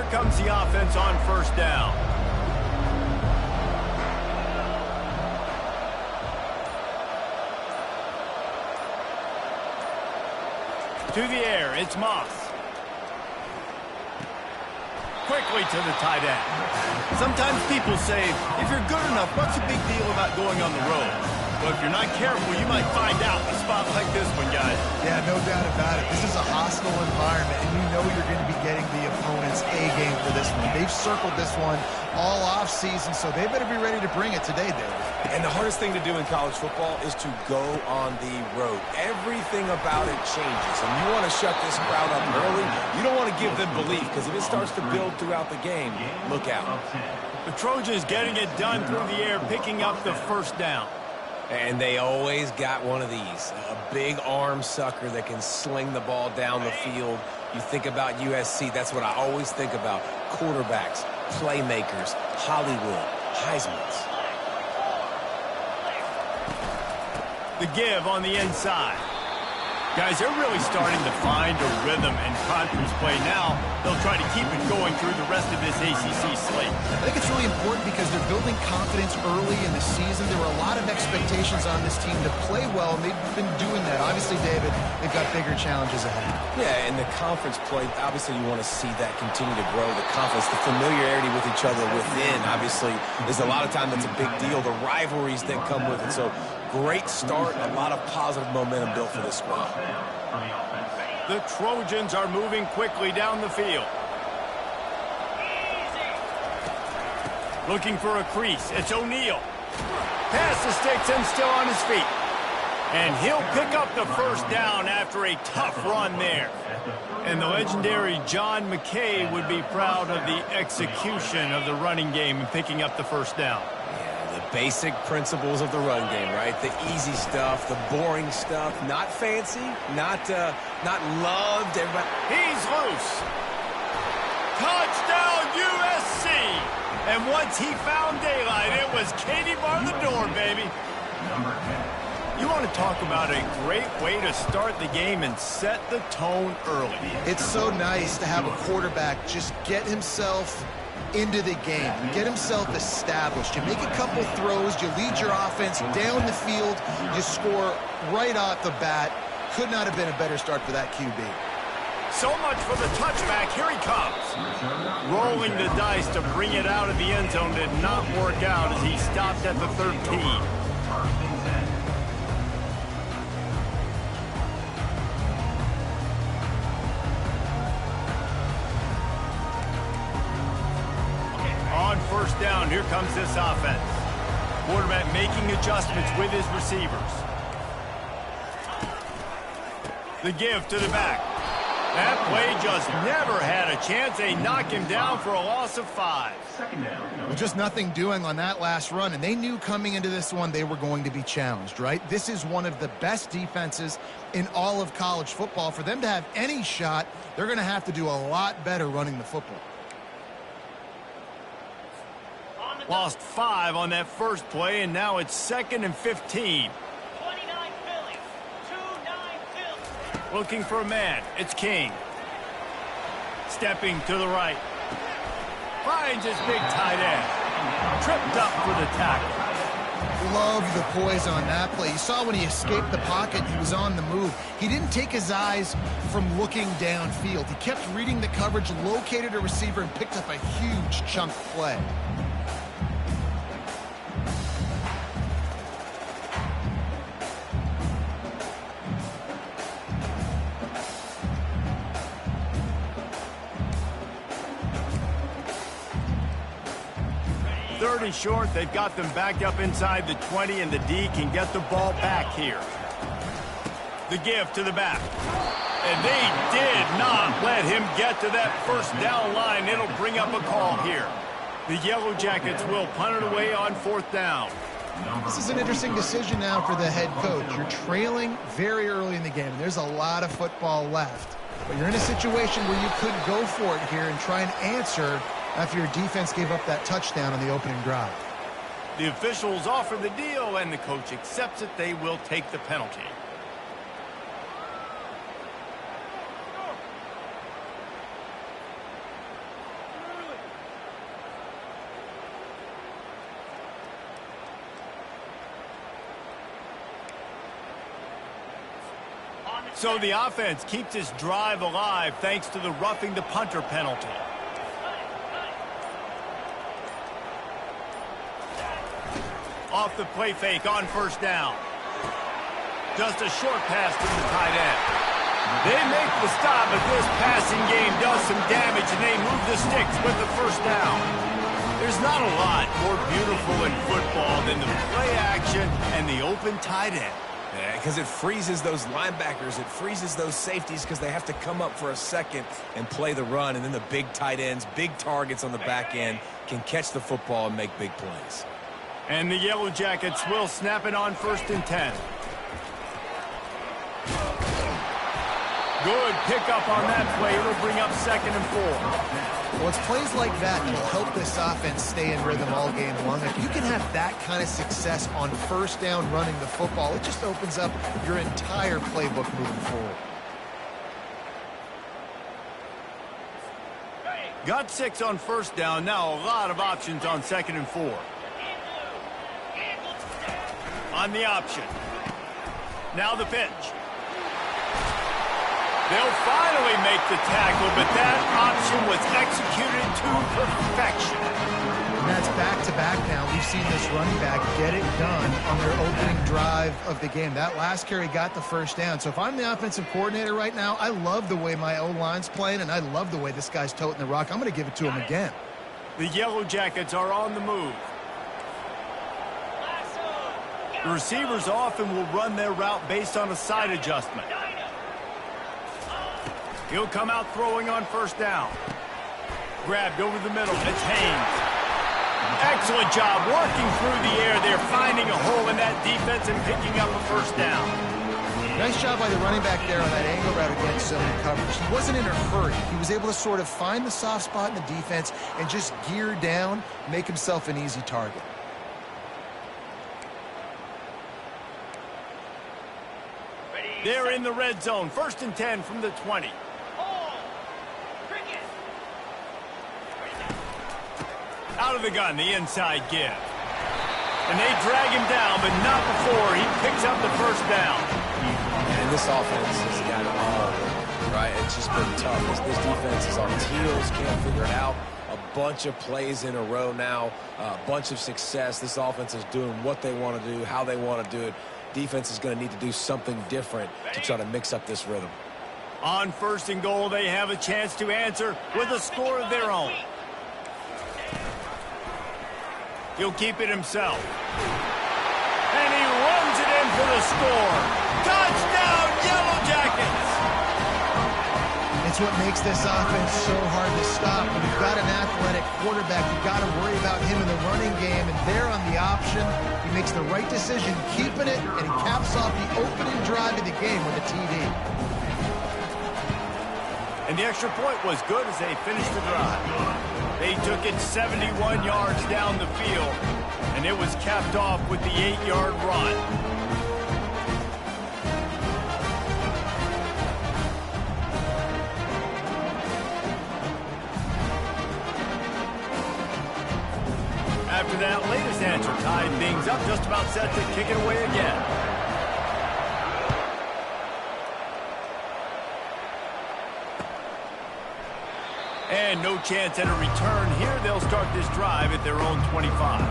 here comes the offense on first down. To the air, it's Moss. Quickly to the tight end. Sometimes people say, if you're good enough, what's the big deal about going on the road? But if you're not careful, you might find out in a spot like this one, guys. Yeah, no doubt about it. This is a hostile environment, and you know you're going to be getting the opponent's A-game for this one. They've circled this one all off-season, so they better be ready to bring it today, David. And the hardest thing to do in college football is to go on the road. Everything about it changes, and you want to shut this crowd up early. You don't want to give them belief, because if it starts to build throughout the game, look out. The Trojans getting it done through the air, picking up the first down. And they always got one of these, a big arm sucker that can sling the ball down the field. You think about USC, that's what I always think about. Quarterbacks, playmakers, Hollywood, Heisman's. The give on the inside. Guys, they're really starting to find a rhythm in conference play now. They'll try to keep it going through the rest of this ACC slate. I think it's really important because they're building confidence early in the season. There were a lot of expectations on this team to play well, and they've been doing that. Obviously, David, they've got bigger challenges ahead. Yeah, and the conference play, obviously you want to see that continue to grow. The confidence, the familiarity with each other within, obviously, is a lot of time that's a big deal. The rivalries that come with it. So, great start, a lot of positive momentum built for this squad. The Trojans are moving quickly down the field. Looking for a crease. It's O'Neal. Pass the sticks and still on his feet. And he'll pick up the first down after a tough run there. And the legendary John McKay would be proud of the execution of the running game and picking up the first down. Basic principles of the run game, right? The easy stuff, the boring stuff, not fancy, not loved. Everybody. He's loose. Touchdown USC. And once he found daylight, it was Katie bar the door, baby. You want to talk about a great way to start the game and set the tone early. It's so nice to have a quarterback just get himself into the game, get himself established. You make a couple throws, you lead your offense down the field, you score right off the bat. Could not have been a better start for that QB. So much for the touchback. Here he comes. Rolling the dice to bring it out of the end zone did not work out as he stopped at the 13. First down, here comes this offense. Quarterback making adjustments with his receivers. The give to the back. That play just never had a chance. They knock him down for a loss of 5. Well, just nothing doing on that last run, and they knew coming into this one they were going to be challenged, right? This is one of the best defenses in all of college football. For them to have any shot, they're going to have to do a lot better running the football. Lost 5 on that first play, and now it's 2nd and 15. 29 Phillies. 2-9 Phillies. Looking for a man. It's King. Stepping to the right. Finds his big tight end. Tripped up for the tackle. Love the poise on that play. You saw when he escaped the pocket, he was on the move. He didn't take his eyes from looking downfield. He kept reading the coverage, located a receiver, and picked up a huge chunk play. Third and short, they've got them back up inside the 20, and the D can get the ball back here. The give to the back. And they did not let him get to that first down line. It'll bring up a call here. The Yellow Jackets will punt it away on 4th down. This is an interesting decision now for the head coach. You're trailing very early in the game. There's a lot of football left. But you're in a situation where you could go for it here and try and answer after your defense gave up that touchdown on the opening drive. The officials offer the deal, and the coach accepts it. They will take the penalty. So the offense keeps this drive alive thanks to the roughing the punter penalty. Off the play fake on first down. Just a short pass to the tight end. They make the stop, but this passing game does some damage, and they move the sticks with the first down. There's not a lot more beautiful in football than the play action and the open tight end. Yeah, because it freezes those linebackers. It freezes those safeties because they have to come up for a second and play the run, and then the big tight ends, big targets on the back end can catch the football and make big plays. And the Yellow Jackets will snap it on 1st and 10. Good pickup on that play. It'll bring up 2nd and 4. Well, it's plays like that that'll help this offense stay in rhythm all game long. If you can have that kind of success on first down running the football, it just opens up your entire playbook moving forward. Got 6 on first down. Now a lot of options on 2nd and 4. On the option. Now the pitch. They'll finally make the tackle, but that option was executed to perfection. And that's back-to-back now. We've seen this running back get it done on their opening drive of the game. That last carry got the first down. So if I'm the offensive coordinator right now, I love the way my O-line's playing, and I love the way this guy's toting the rock. I'm going to give it to him again. The Yellow Jackets are on the move. The receivers often will run their route based on a side adjustment. He'll come out throwing on first down. Grabbed over the middle. It's Haynes. Excellent job working through the air. They're finding a hole in that defense and picking up a first down. Nice job by the running back there on that angle route against zone coverage. He wasn't in a hurry. He was able to sort of find the soft spot in the defense and just gear down, make himself an easy target. They're in the red zone. 1st and 10 from the 20. Out of the gun, the inside give. And they drag him down, but not before he picks up the first down. And this offense has got it all, right? It's just been tough. This defense is on its heels, can't figure it out. A bunch of plays in a row now, a bunch of success. This offense is doing what they want to do, how they want to do it. Defense is going to need to do something different to try to mix up this rhythm. On 1st and goal, they have a chance to answer with a score of their own. He'll keep it himself. And he runs it in for the score. Touchdown, Yellow Jackets! It's what makes this offense so hard to stop. When you've got an athletic quarterback, you've got to worry about him in the running game, and there on the option, he makes the right decision, keeping it, and he caps off the opening drive of the game with a TD. And the extra point was good as they finished the drive. They took it 71 yards down the field, and it was capped off with the 8-yard run. After that latest answer tied things up, just about set to kick it away again. And no chance at a return here. They'll start this drive at their own 25.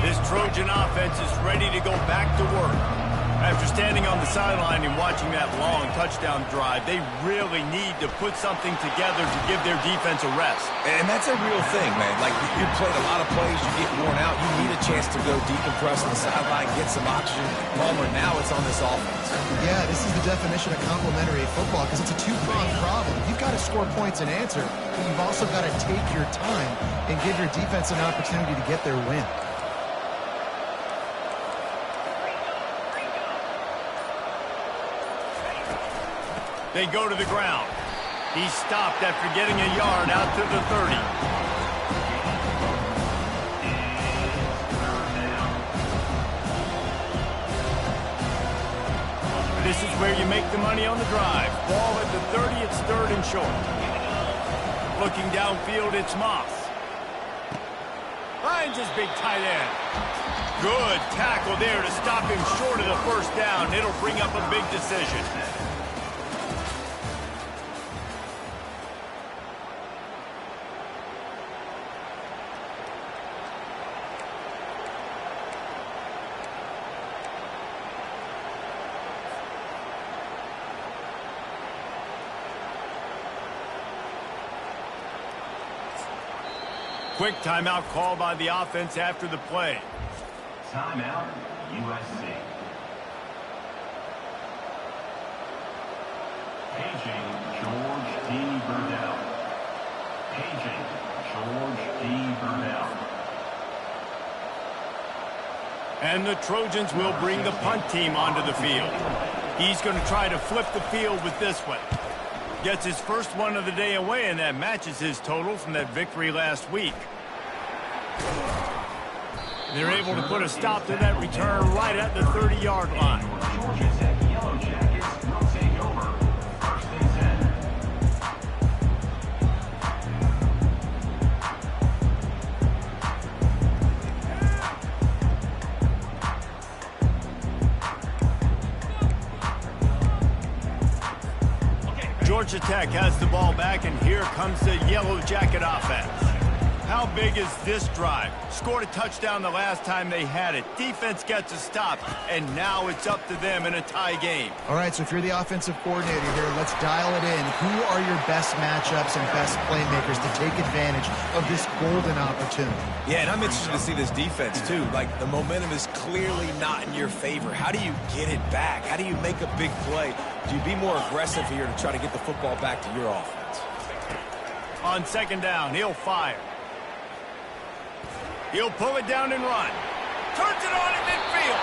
This Trojan offense is ready to go back to work. After standing on the sideline and watching that long touchdown drive, they really need to put something together to give their defense a rest. And that's a real thing, man. Like, you played a lot of plays, you get worn out, you need a chance to go decompress on the sideline, get some oxygen. Palmer, now it's on this offense. Yeah, this is the definition of complementary football because it's a two-pronged problem. You've got to score points and answer, but you've also got to take your time and give your defense an opportunity to get their win. They go to the ground. He stopped after getting a yard out to the 30. This is where you make the money on the drive. Ball at the 30, it's third and short. Looking downfield, it's Moss. Finds his big tight end. Good tackle there to stop him short of the first down. It'll bring up a big decision. Quick timeout call by the offense after the play. Timeout, USC. Paging George D. Burdell. Paging George D. Burdell. And the Trojans will bring the punt team onto the field. He's going to try to flip the field with this one. Gets his first one of the day away, and that matches his total from that victory last week. They're able to put a stop to that return right at the 30-yard line. Georgia Tech Yellow Jackets will take over. First and 10. Georgia Tech has the ball back, and here comes the Yellow Jacket offense. How big is this drive? Scored a touchdown the last time they had it. Defense gets a stop, and now it's up to them in a tie game. All right, so if you're the offensive coordinator here, let's dial it in. Who are your best matchups and best playmakers to take advantage of this golden opportunity? Yeah, and I'm interested to see this defense, too. Like, the momentum is clearly not in your favor. How do you get it back? How do you make a big play? Do you be more aggressive here to try to get the football back to your offense? On second down, he'll fire. He'll pull it down and run. Turns it on at midfield.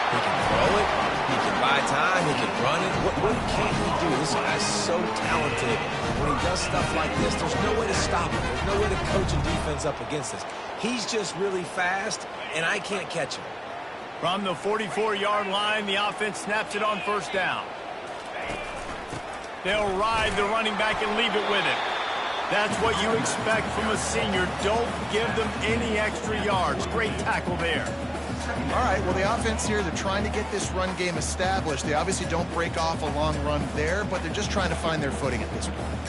He can throw it. He can buy time. He can run it. What can he do? This guy's so talented. When he does stuff like this, there's no way to stop him. There's no way to coach a defense up against this. He's just really fast, and I can't catch him. From the 44-yard line, the offense snaps it on first down. They'll ride the running back and leave it with him. That's what you expect from a senior. Don't give them any extra yards. Great tackle there. All right, well, the offense here, they're trying to get this run game established. They obviously don't break off a long run there, but they're just trying to find their footing at this point.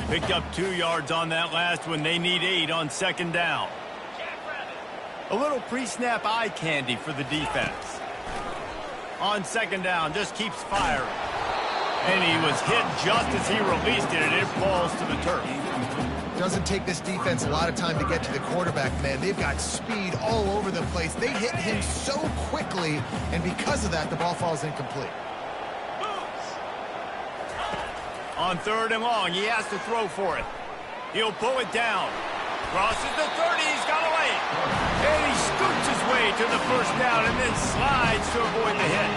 Picked up 2 yards on that last one. They need 8 on second down. A little pre-snap eye candy for the defense. On second down, just keeps firing. And he was hit just as he released it, and it falls to the turf. Doesn't take this defense a lot of time to get to the quarterback, man. They've got speed all over the place. They hit him so quickly, and because of that, the ball falls incomplete. On third and long, he has to throw for it. He'll pull it down. Crosses the 30, he's got away. And he scoots his way to the first down and then slides to avoid the hit.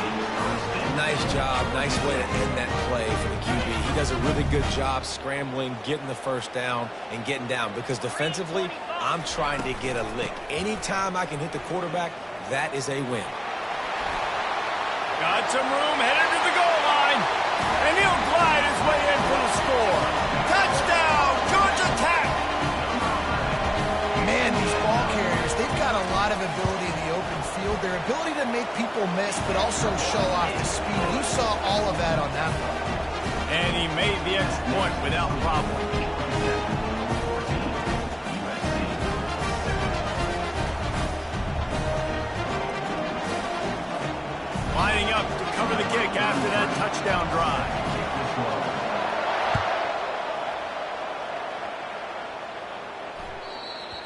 Nice job. Nice way to end that play for the QB. He does a really good job scrambling, getting the first down, and getting down. Because defensively, I'm trying to get a lick. Anytime I can hit the quarterback, that is a win. Got some room, headed to the goal line. And he'll glide his way in for the score. Touchdown, Georgia Tech! Man, these ball carriers, they've got a lot of ability in the open field. Their ability to make people miss, but also show off the speed. You saw all of that on that one. And he made the extra point without problem. Lining up to cover the kick after that touchdown drive.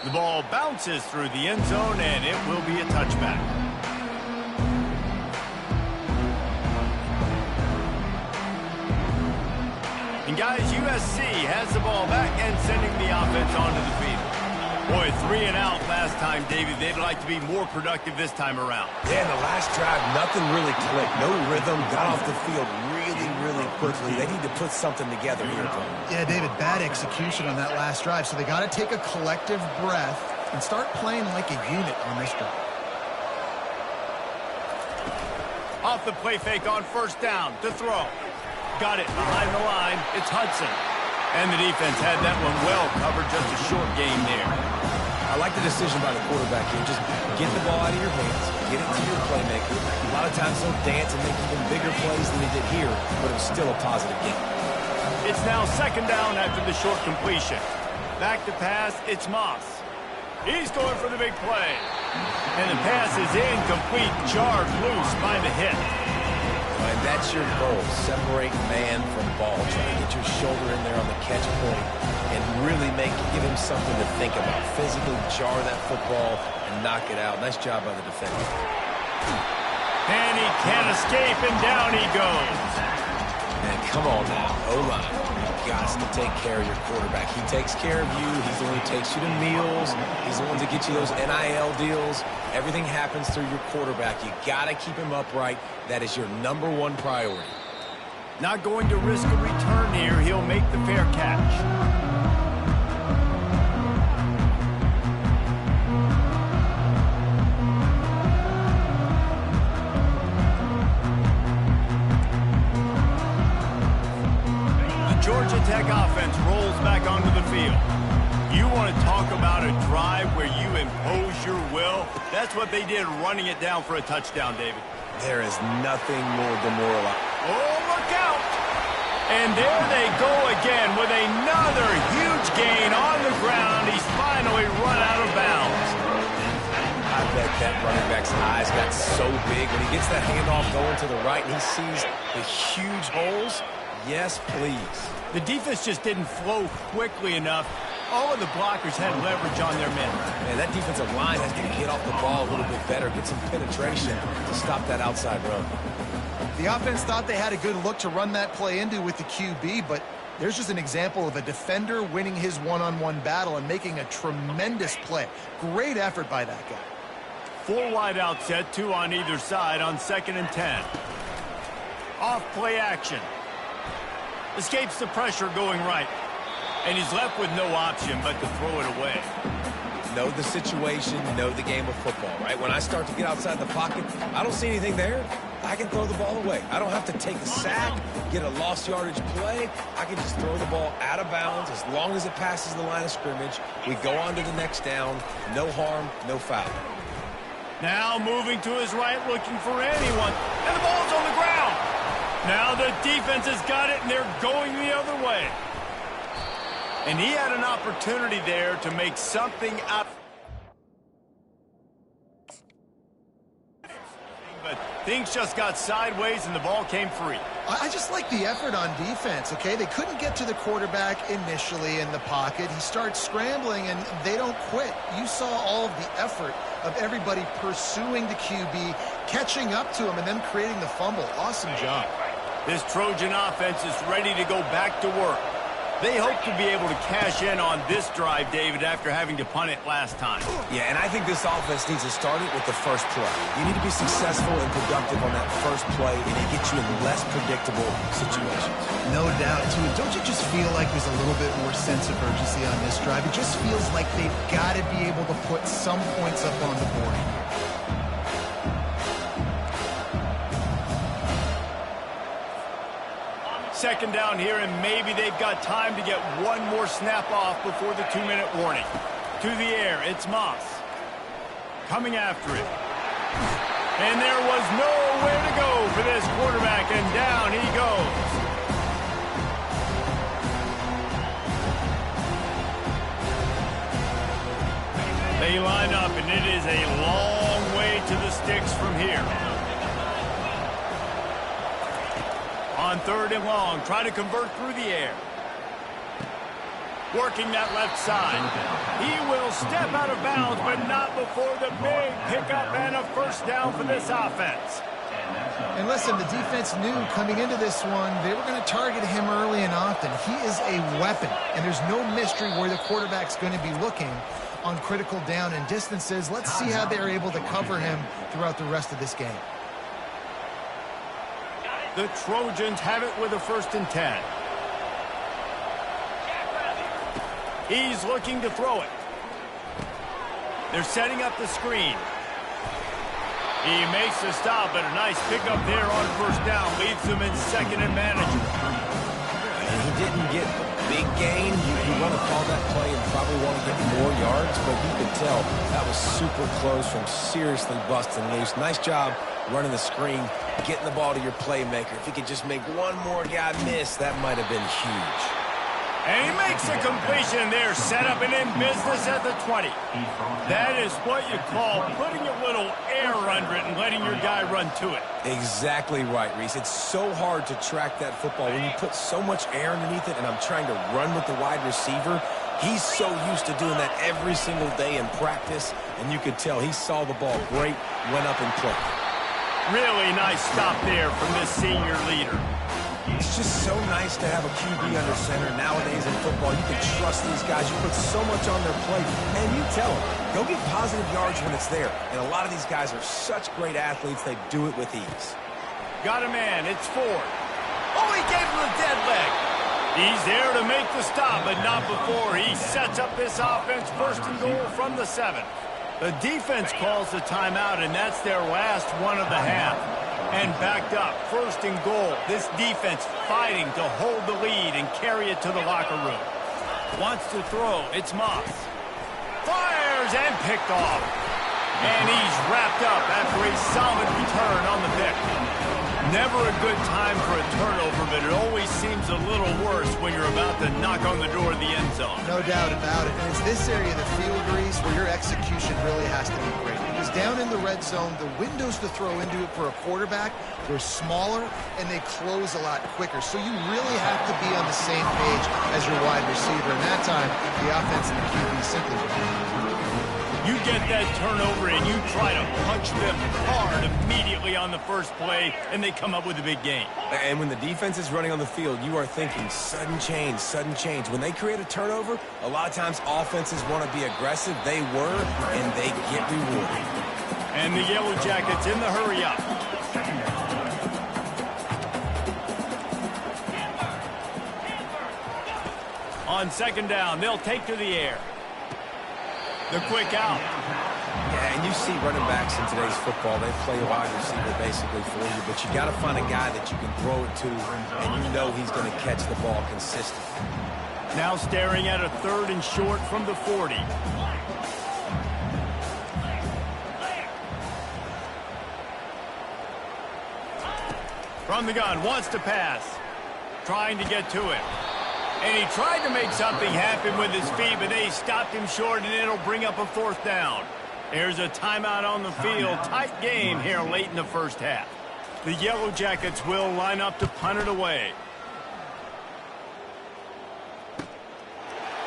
The ball bounces through the end zone, and it will be a touchback. And guys, USC has the ball back and sending the offense onto the field. Boy, 3 and out last time, David. They'd like to be more productive this time around. Yeah, in the last drive, nothing really clicked. No rhythm, got off the field really quickly. They need to put something together here, bro. Yeah, David, bad execution on that last drive. So they got to take a collective breath and start playing like a unit on this drive. Off the play fake on first down to throw. Got it behind the line. It's Hudson. And the defense had that one well covered, just a short gain there. I like the decision by the quarterback here. Just get the ball out of your hands, get it to your playmaker. A lot of times he'll dance and make even bigger plays than he did here, but it was still a positive game. It's now second down after the short completion. Back to pass, it's Moss. He's going for the big play. And the pass is incomplete, jarred loose by the hit. And that's your goal, separate man from ball. Try to get your shoulder in there on the catch point and really give him something to think about. Physically jar that football and knock it out. Nice job by the defender. And he can't escape, and down he goes. Man, come on now, O-line. You got to take care of your quarterback. He takes care of you. He's the one who takes you to meals. He's the one to get you those NIL deals. Everything happens through your quarterback. You got to keep him upright. That is your #1 priority. Not going to risk a return here. He'll make the fair catch. Georgia Tech offense rolls back onto the field. You want to talk about a drive where you impose your will? That's what they did, running it down for a touchdown, David. There is nothing more demoralizing. Oh, look out! And there they go again with another huge gain on the ground. He's finally run out of bounds. I bet that running back's eyes got so big when he gets that handoff going to the right and he sees the huge holes. Yes, please. The defense just didn't flow quickly enough. All of the blockers had leverage on their men. Man, that defensive line has to get off the ball a little bit better, get some penetration to stop that outside run. The offense thought they had a good look to run that play into with the QB, but there's just an example of a defender winning his one-on-one battle and making a tremendous play. Great effort by that guy. 4 wide out set, 2 on either side on 2nd and 10. Off play action. Escapes the pressure going right. And he's left with no option but to throw it away. Know the situation, know the game of football, right? When I start to get outside the pocket, I don't see anything there. I can throw the ball away. I don't have to take a sack, get a lost yardage play. I can just throw the ball out of bounds as long as it passes the line of scrimmage. We go on to the next down. No harm, no foul. Now moving to his right, looking for anyone. And the ball's on the ground. Now the defense has got it, and they're going the other way. And he had an opportunity there to make something up. But things just got sideways, and the ball came free. I just like the effort on defense, okay? They couldn't get to the quarterback initially in the pocket. He starts scrambling, and they don't quit. You saw all of the effort of everybody pursuing the QB, catching up to him, and then creating the fumble. Awesome job. This Trojan offense is ready to go back to work. They hope to be able to cash in on this drive, David, after having to punt it last time. Yeah, and I think this offense needs to start it with the first play. You need to be successful and productive on that first play, and it gets you in less predictable situations. No doubt, too. Don't you just feel like there's a little bit more sense of urgency on this drive? It just feels like they've got to be able to put some points up on the board. Second down here, and maybe they've got time to get one more snap off before the 2-minute warning. To the air, it's Moss. Coming after it. And there was nowhere to go for this quarterback, and down he goes. They line up, and it is a long way to the sticks from here. On 3rd and long, try to convert through the air. Working that left side. He will step out of bounds, but not before the big pickup and a first down for this offense. And listen, the defense knew coming into this one, they were going to target him early and often. He is a weapon, and there's no mystery where the quarterback's going to be looking on critical down and distances. Let's see how they're able to cover him throughout the rest of this game. The Trojans have it with a 1st and 10. He's looking to throw it. They're setting up the screen. He makes the stop, but a nice pickup there on first down. Leaves them in second and manageable. And he didn't get a big gain. You want to call that play and probably want to get more yards, but you could tell that was super close from seriously busting loose. Nice job running the screen, getting the ball to your playmaker. If he could just make one more guy miss, that might have been huge. And he makes a completion there, set up and in business at the 20. That is what you call putting a little air under it and letting your guy run to it. Exactly right, Reese. It's so hard to track that football when you put so much air underneath it, and I'm trying to run with the wide receiver. He's so used to doing that every single day in practice, and you could tell he saw the ball great, went up and played. Really nice stop there from this senior leader. It's just so nice to have a QB under center. Nowadays in football, you can trust these guys. You put so much on their plate, and you tell them, go get positive yards when it's there. And a lot of these guys are such great athletes, they do it with ease. Got a man, it's Ford. Oh, he gave him a dead leg. He's there to make the stop, but not before he sets up this offense first and goal from the 7. The defense calls the timeout, and that's their last one of the half. And backed up, first and goal. This defense fighting to hold the lead and carry it to the locker room. Wants to throw, it's Moss. Fires and picked off. And he's wrapped up after a solid return on the pick. Never a good time for a turnover, but it always seems a little worse when you're about to knock on the door of the end zone. No doubt about it. And it's this area of the field, Reese, where your execution really has to be great. Because down in the red zone, the windows to throw into it for a quarterback, they're smaller and they close a lot quicker. So you really have to be on the same page as your wide receiver. And that time, the offense and the QB simply were. You get that turnover and you try to punch them hard immediately on the first play, and they come up with a big gain. And when the defense is running on the field, you are thinking sudden change, sudden change. When they create a turnover, a lot of times offenses want to be aggressive. They were, and they get rewarded. And the Yellow Jackets in the hurry up. On second down, they'll take to the air. The quick out. Yeah, and you see running backs in today's football, they play a wide receiver basically for you, but you got to find a guy that you can throw it to, and you know he's going to catch the ball consistently. Now staring at a third and short from the 40. From the gun, wants to pass. Trying to get to it. And he tried to make something happen with his feet, but they stopped him short, and it'll bring up a fourth down. There's a timeout on the field. Tight game here late in the first half. The Yellow Jackets will line up to punt it away.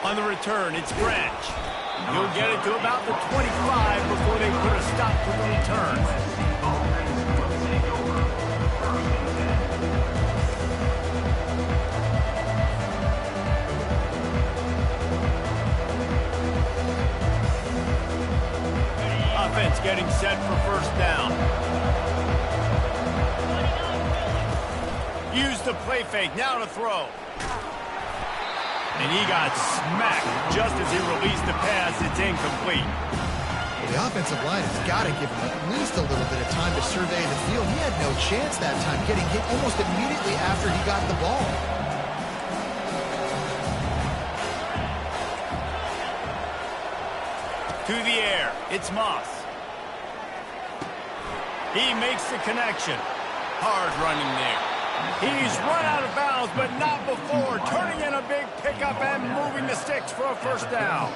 On the return, it's Branch. He'll get it to about the 25 before they put a stop to the return. Offense getting set for first down. Use the play fake, now to throw. And he got smacked just as he released the pass. It's incomplete. Well, the offensive line has got to give him at least a little bit of time to survey the field. He had no chance that time, getting hit almost immediately after he got the ball. To the air, it's Moss. He makes the connection. Hard running there. He's run out of bounds, but not before. Turning in a big pickup and moving the sticks for a first down.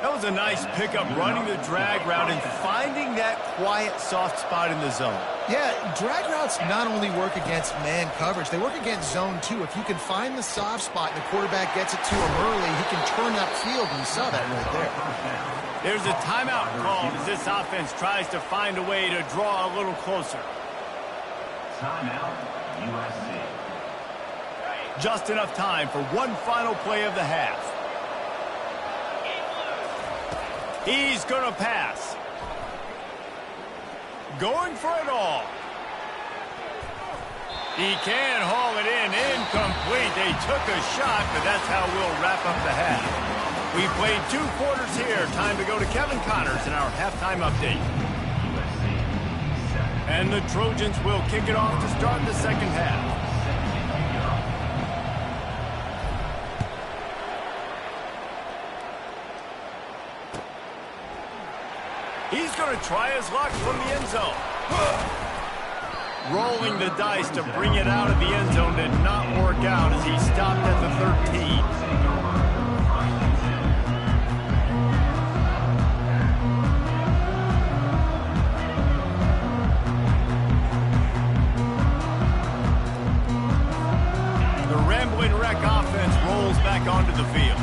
That was a nice pickup, running the drag route and finding that quiet, soft spot in the zone. Yeah, drag routes not only work against man coverage, they work against zone too. If you can find the soft spot and the quarterback gets it to him early, he can turn upfield, and you saw that right there. There's a timeout called as this offense tries to find a way to draw a little closer. Timeout, USC. Just enough time for one final play of the half. He's going to pass. Going for it all. He can haul it in. Incomplete. They took a shot, but that's how we'll wrap up the half. We played 2 quarters here. Time to go to Kevin Connors in our halftime update. And the Trojans will kick it off to start the second half. He's going to try his luck from the end zone. Rolling the dice to bring it out of the end zone did not work out as he stopped at the 13. Onto the field.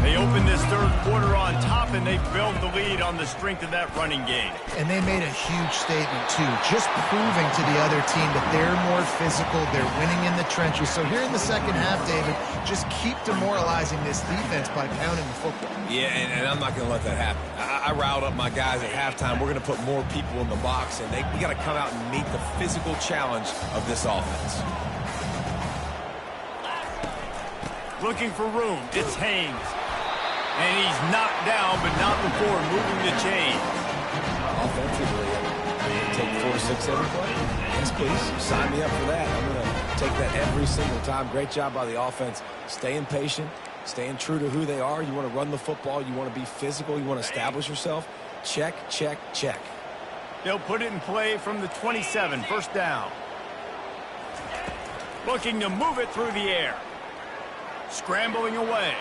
They opened this third quarter on top, and they built the lead on the strength of that running game. And they made a huge statement, too, just proving to the other team that they're more physical, they're winning in the trenches. So here in the second half, David, just keep demoralizing this defense by pounding the football. Yeah, and I'm not going to let that happen. I riled up my guys at halftime. We're going to put more people in the box, and we got to come out and meet the physical challenge of this offense. Looking for room, it's Haynes. And he's knocked down, but not before moving the chain. Offensively, take 4 to 6 every play? Yes, please. Sign me up for that. I'm going to take that every single time. Great job by the offense. Staying patient, staying true to who they are. You want to run the football. You want to be physical. You want to establish yourself. Check, check, check. They'll put it in play from the 27, first down. Looking to move it through the air. Scrambling away.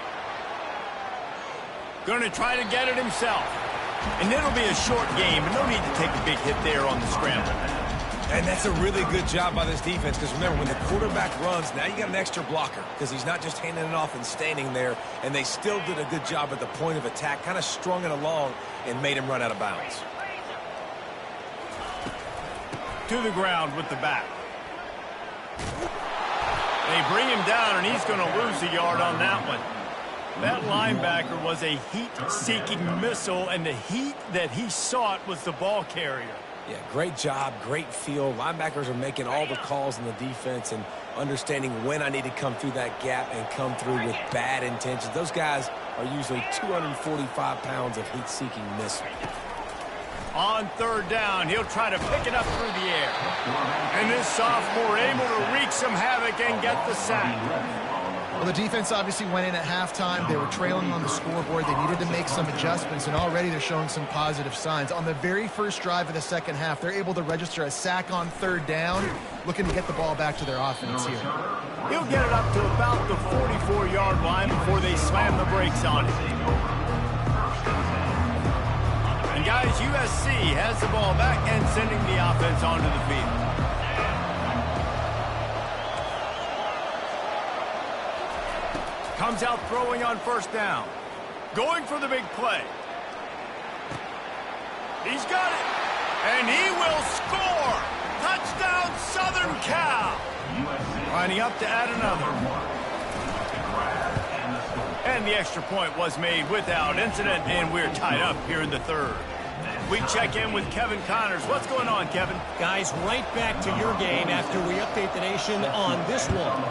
Going to try to get it himself. And it'll be a short game, but no need to take a big hit there on the scramble. And that's a really good job by this defense, because remember, when the quarterback runs, now you got an extra blocker, because he's not just handing it off and standing there, and they still did a good job at the point of attack, kind of strung it along and made him run out of bounds. To the ground with the back. They bring him down, and he's going to lose a yard on that one. That linebacker was a heat-seeking missile, and the heat that he sought was the ball carrier. Yeah, great job, great feel. Linebackers are making all the calls in the defense and understanding when I need to come through that gap and come through with bad intentions. Those guys are usually 245 pounds of heat-seeking missile. On third down, he'll try to pick it up through the air. And this sophomore able to wreak some havoc and get the sack. Well, the defense obviously went in at halftime. They were trailing on the scoreboard. They needed to make some adjustments, and already they're showing some positive signs. On the very first drive of the second half, they're able to register a sack on third down, looking to get the ball back to their offense here. He'll get it up to about the 44-yard line before they slam the brakes on it. And guys, USC has the ball back and sending the offense onto the field. Comes out throwing on first down. Going for the big play. He's got it. And he will score. Touchdown, Southern Cal. Lining up to add another. And the extra point was made without incident, and we're tied up here in the third. We check in with Kevin Connors. What's going on, Kevin? Guys, right back to your game after we update the nation on this one.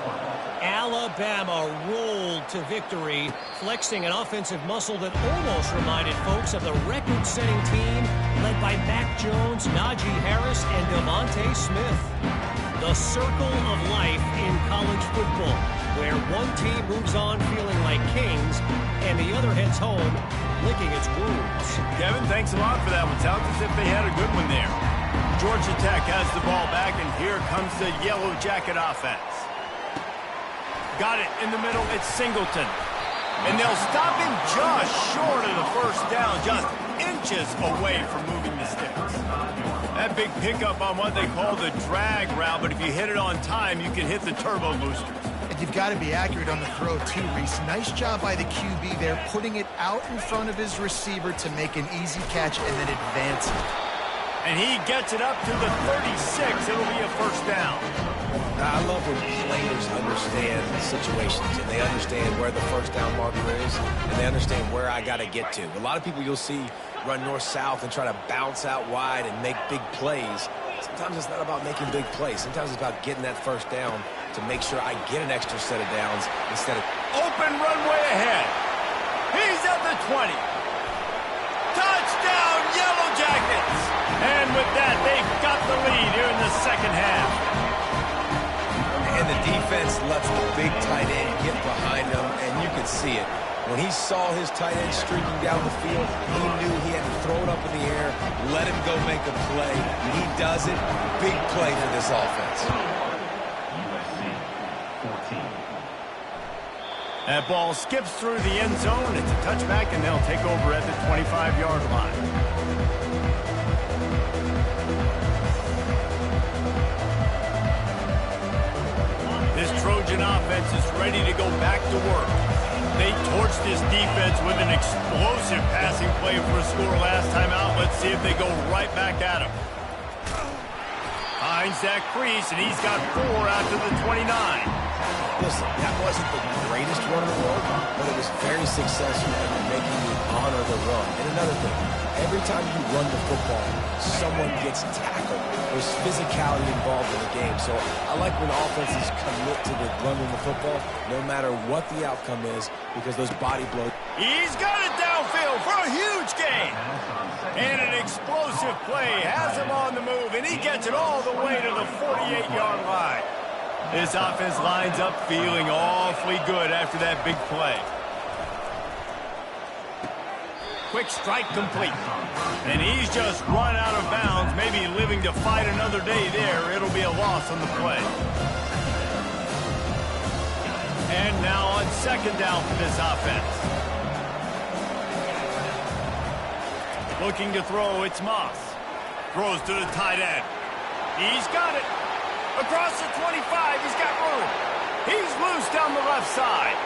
Alabama rolled to victory, flexing an offensive muscle that almost reminded folks of the record-setting team led by Mac Jones, Najee Harris, and Devontae Smith. The circle of life in college football, where one team moves on feeling like kings and the other heads home licking its wounds. Kevin, thanks a lot for that one. Sounds as if they had a good one there. Georgia Tech has the ball back, and here comes the Yellow Jacket offense. Got it in the middle. It's Singleton. And they'll stop him just short of the first down, just inches away from moving the sticks. That big pickup on what they call the drag route, but if you hit it on time, you can hit the turbo boosters. And you've got to be accurate on the throw, too, Reese. Nice job by the QB there, putting it out in front of his receiver to make an easy catch and then advance it. And he gets it up to the 36. It'll be a first down. I love when players understand situations and they understand where the first down marker is and they understand where I got to get to. A lot of people you'll see run north-south and try to bounce out wide and make big plays. Sometimes it's not about making big plays. Sometimes it's about getting that first down to make sure I get an extra set of downs instead of... Open runway ahead. He's at the 20. Touchdown, Yellow Jackets. And with that, they've got the lead. second half. And the defense lets the big tight end get behind him, and you can see it. When he saw his tight end streaking down the field, he knew he had to throw it up in the air, let him go make a play. He does it. Big play for this offense. USC 14. That ball skips through the end zone. It's a touchback, and they'll take over at the 25-yard line. This Trojan offense is ready to go back to work. They torched this defense with an explosive passing play for a score last time out. Let's see if they go right back at him. Finds that crease, and he's got 4 after the 29. Listen, that wasn't the greatest run in the world, but it was very successful at making you honor the run. And another thing, every time you run the football, someone gets tackled. There's physicality involved in the game. So I like when offenses commit to the running the football, no matter what the outcome is, because those body blows. He's got it downfield for a huge gain. And an explosive play has him on the move, and he gets it all the way to the 48-yard line. This offense lines up feeling awfully good after that big play. Quick strike complete. And he's just run out of bounds, maybe living to fight another day there. It'll be a loss on the play. And now on second down for this offense. Looking to throw, it's Moss. Throws to the tight end. He's got it. Across the 25, he's got room. He's loose down the left side.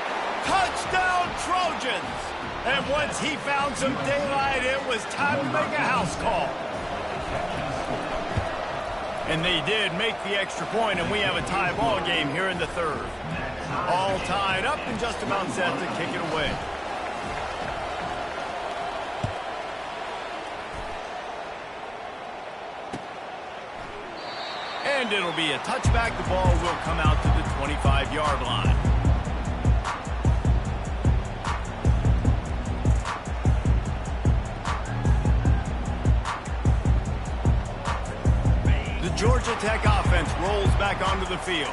Touchdown, Trojans! And once he found some daylight, it was time to make a house call. And they did make the extra point, and we have a tie ball game here in the third. All tied up and just about set to kick it away. And it'll be a touchback. The ball will come out to the 25-yard line. The Georgia Tech offense rolls back onto the field.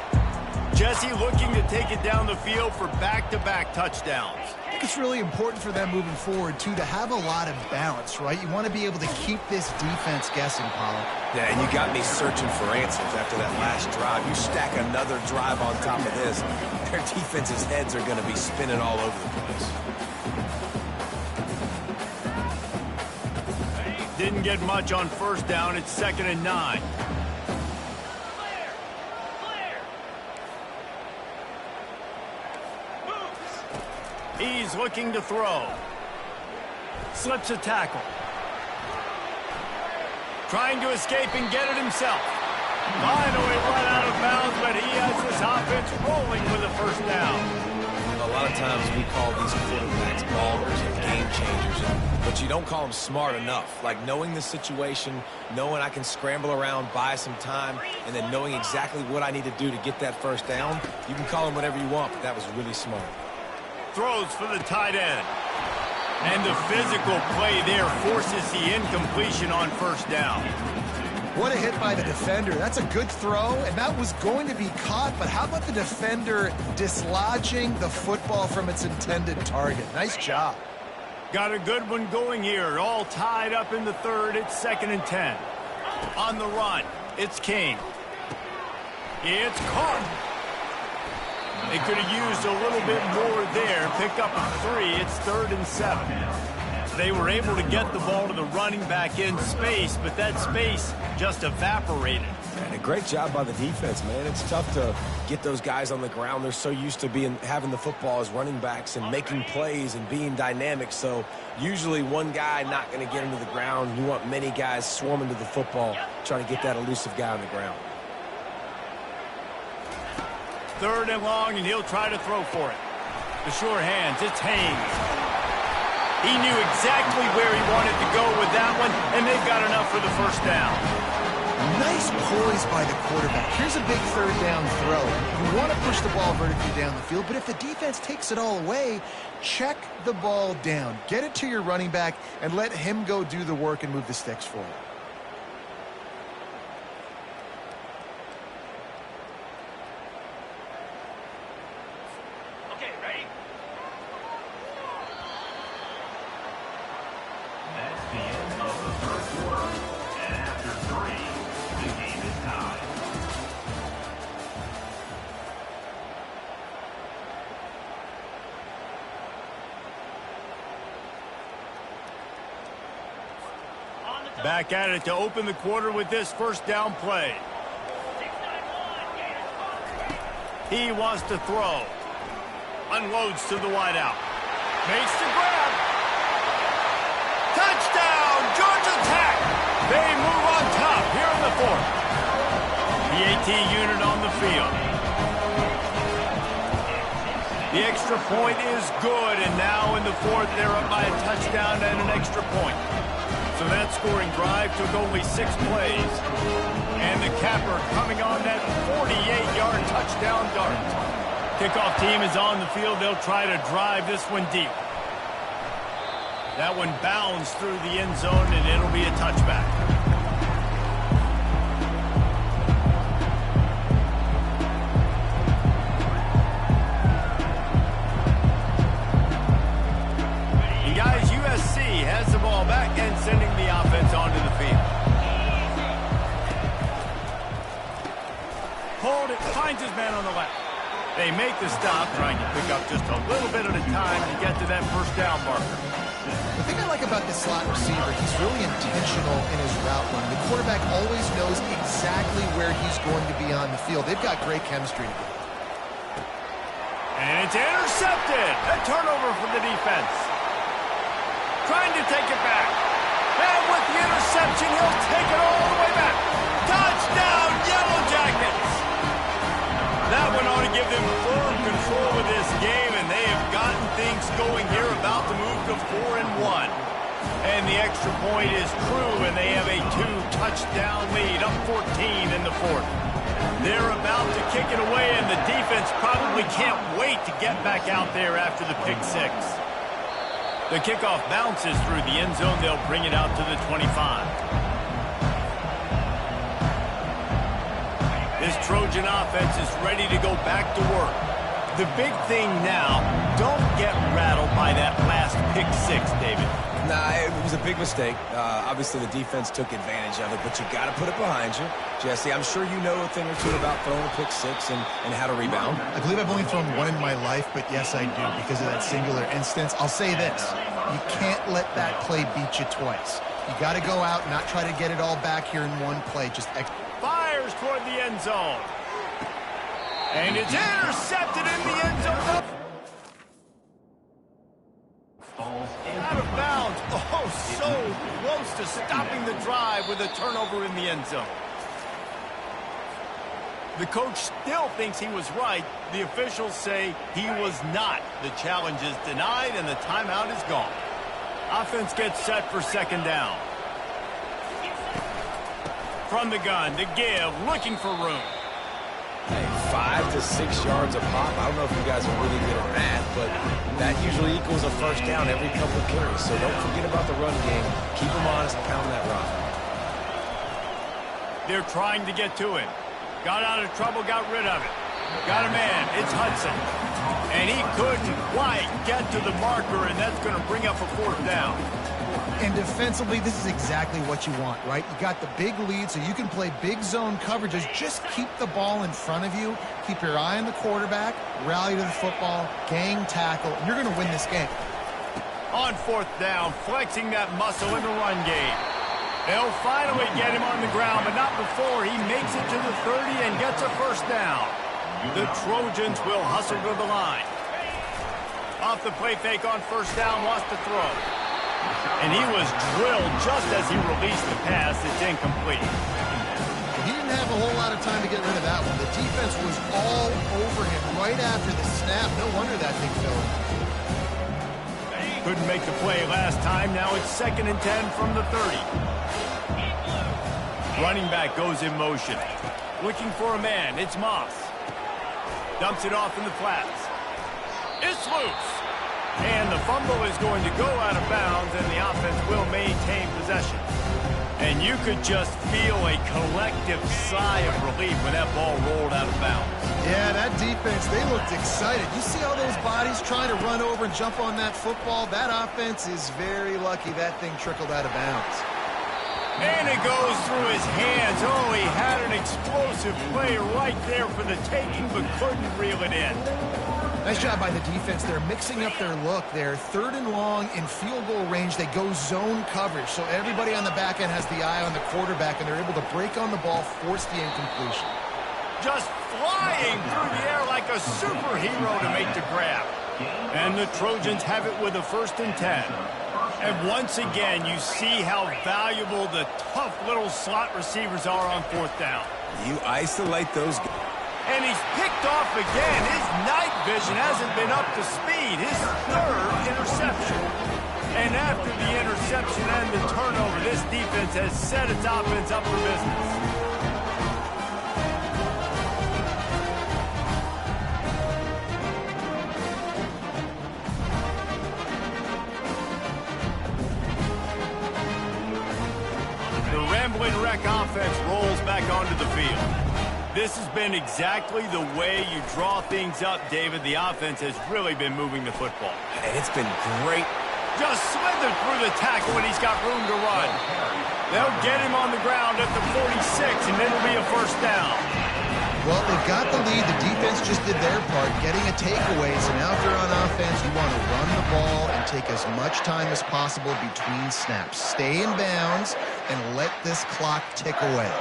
Jesse looking to take it down the field for back-to-back touchdowns. I think it's really important for them moving forward, too, to have a lot of balance, right? You want to be able to keep this defense guessing, Paulo. Yeah, and you got me searching for answers after that last drive. You stack another drive on top of this, their defense's heads are going to be spinning all over the place. Didn't get much on first down. It's 2nd and 9. He's looking to throw. Slips a tackle. Trying to escape and get it himself. Finally run out of bounds, but he has this offense rolling with a first down. A lot of times we call these quarterbacks ballers and game changers, but you don't call them smart enough. Like knowing the situation, knowing I can scramble around, buy some time, and then knowing exactly what I need to do to get that first down. You can call them whatever you want, but that was really smart. Throws for the tight end. And the physical play there forces the incompletion on first down. What a hit by the defender. That's a good throw, and that was going to be caught, but how about the defender dislodging the football from its intended target? Nice job. Got a good one going here. All tied up in the third. It's 2nd and 10. On the run, it's King. It's caught. They could have used a little bit more there. Pick up a 3. It's 3rd and 7. They were able to get the ball to the running back in space, but that space just evaporated. And a great job by the defense, man. It's tough to get those guys on the ground. They're so used to having the football as running backs and making plays and being dynamic. So usually one guy not going to get into the ground. You want many guys swarming to the football, trying to get that elusive guy on the ground. 3rd and long, and he'll try to throw for it. The sure hands, it's Haynes. He knew exactly where he wanted to go with that one, and they've got enough for the first down. Nice poise by the quarterback. Here's a big 3rd down throw. You want to push the ball vertically down the field, but if the defense takes it all away, check the ball down. Get it to your running back and let him go do the work and move the sticks for you. Back at it to open the quarter with this first down play. He wants to throw. Unloads to the wideout. Makes the grab. Touchdown, Georgia Tech. They move on top here in the fourth. The AT unit on the field. The extra point is good, and now in the fourth, they're up by a touchdown and an extra point. So that scoring drive took only 6 plays. And the capper coming on that 48-yard touchdown dart. Kickoff team is on the field. They'll try to drive this one deep. That one bounds through the end zone, and it'll be a touchback. And guys, USC has the ball back and sending the offense onto the field. Hold it, finds his man on the left. They make the stop, trying to pick up just a little bit at a time to get to that first down marker. The thing I like about this slot receiver, he's really intentional in his route running. The quarterback always knows exactly where he's going to be on the field. They've got great chemistry together. And it's intercepted. A turnover for the defense. Trying to take it back. And with the interception, he'll take it all the way back. Touchdown, Yellow Jackets! That one ought to give them firm control of this game, and they have gotten things going here, about to move to 4-1. And the extra point is true, and they have a 2-touchdown lead, up 14 in the fourth. They're about to kick it away, and the defense probably can't wait to get back out there after the pick six. The kickoff bounces through the end zone. They'll bring it out to the 25. This Trojan offense is ready to go back to work. The big thing now, don't get rattled by that last pick six, David. Nah, it was a big mistake. Obviously, the defense took advantage of it, but you got to put it behind you. Jesse, I'm sure you know a thing or two about throwing a pick six and how to rebound. I believe I've only thrown one in my life, but yes, I do, because of that singular instance. I'll say this. You can't let that play beat you twice. You got to go out and not try to get it all back here in one play. Just fires toward the end zone. And it's intercepted in the end zone. Out of bounds. Oh, so close to stopping the drive with a turnover in the end zone. The coach still thinks he was right. The officials say he was not. The challenge is denied, and the timeout is gone. Offense gets set for second down. From the gun, to give, looking for room. Hey, 5 to 6 yards a pop. I don't know if you guys are really good at that, but that usually equals a first down every couple of carries. So don't forget about the run game. Keep them honest, pound that rock. They're trying to get to it. Got out of trouble, got rid of it. Got a man, it's Hudson. And he couldn't quite get to the marker, and that's going to bring up a fourth down. And defensively, this is exactly what you want, right? You got the big lead, so you can play big zone coverages. Just keep the ball in front of you. Keep your eye on the quarterback. Rally to the football. Gang tackle. And you're going to win this game. On fourth down, flexing that muscle in the run game. They'll finally get him on the ground, but not before he makes it to the 30 and gets a first down. The Trojans will hustle to the line. Off the play fake on first down, lost the throw. And he was drilled just as he released the pass. It's incomplete. He didn't have a whole lot of time to get rid of that one. The defense was all over him right after the snap. No wonder that thing fell. Couldn't make the play last time. Now it's 2nd and 10 from the 30. Running back goes in motion. Looking for a man. It's Moss. Dumps it off in the flats. It's loose. And the fumble is going to go out of bounds, and the offense will maintain possession. And you could just feel a collective sigh of relief when that ball rolled out of bounds. Yeah, that defense, they looked excited. You see all those bodies trying to run over and jump on that football? That offense is very lucky that thing trickled out of bounds. And it goes through his hands. Oh, he had an explosive play right there for the taking, but couldn't reel it in. Nice job by the defense. They're mixing up their look. They're 3rd and long in field goal range. They go zone coverage. So everybody on the back end has the eye on the quarterback, and they're able to break on the ball, force the incompletion. Just flying through the air like a superhero to make the grab. And the Trojans have it with a 1st and 10. And once again, you see how valuable the tough little slot receivers are on 4th down. You isolate those guys. And he's picked off again. His night vision hasn't been up to speed. His 3rd interception. And after the interception and the turnover, this defense has set its offense up for business. The Ramblin' Wreck offense rolls back onto the field. This has been exactly the way you draw things up, David. The offense has really been moving the football. And it's been great. Just slithered through the tackle when he's got room to run. They'll get him on the ground at the 46, and it'll be a 1st down. Well, they've got the lead. The defense just did their part, getting a takeaway. So now if you're on offense, you want to run the ball and take as much time as possible between snaps. Stay in bounds and let this clock tick away.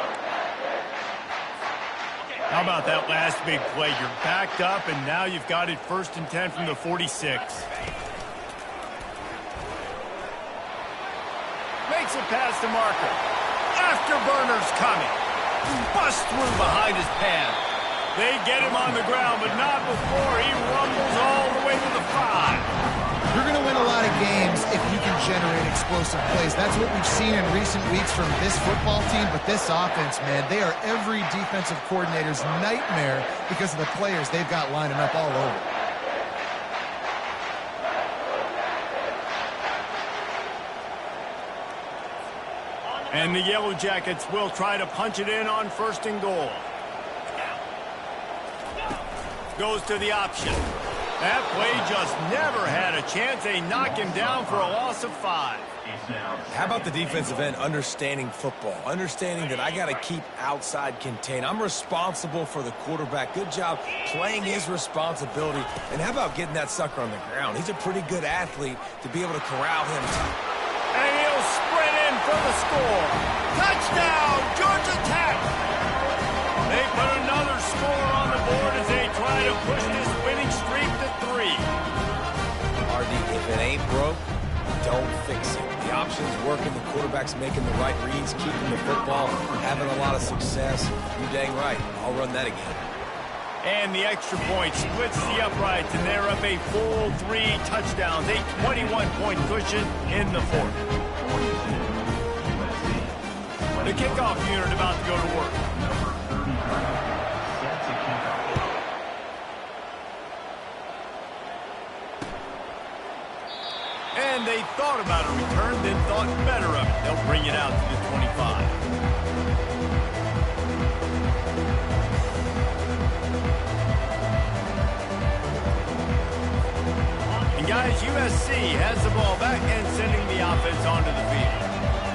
How about that last big play? You're backed up, and now you've got it 1st and 10 from the 46. Makes it past the marker. Afterburner's coming. Bust through behind his pad. They get him on the ground, but not before he rumbles all the way to the 5. You're going to win a lot of games if you can generate explosive plays. That's what we've seen in recent weeks from this football team, but this offense, man, they are every defensive coordinator's nightmare because of the players they've got lining up all over. And the Yellow Jackets will try to punch it in on 1st and goal. Goes to the option. That play just never had a chance. They knock him down for a loss of 5. How about the defensive end understanding football? Understanding that I got to keep outside contain. I'm responsible for the quarterback. Good job playing his responsibility. And how about getting that sucker on the ground? He's a pretty good athlete to be able to corral him. And he'll sprint in for the score. Touchdown, Georgia Tech! They put another score on the board as they try to push this winning streak to 3. RD, if it ain't broke, don't fix it. The option's working, the quarterback's making the right reads, keeping the football, having a lot of success. You dang right. I'll run that again. And the extra point splits the uprights, and they're up a full 3 touchdowns, a 21-point cushion in the 4th. The kickoff unit about to go to work. And they thought about a return, then thought better of it. They'll bring it out to the 25. And guys, USC has the ball back and sending the offense onto the field.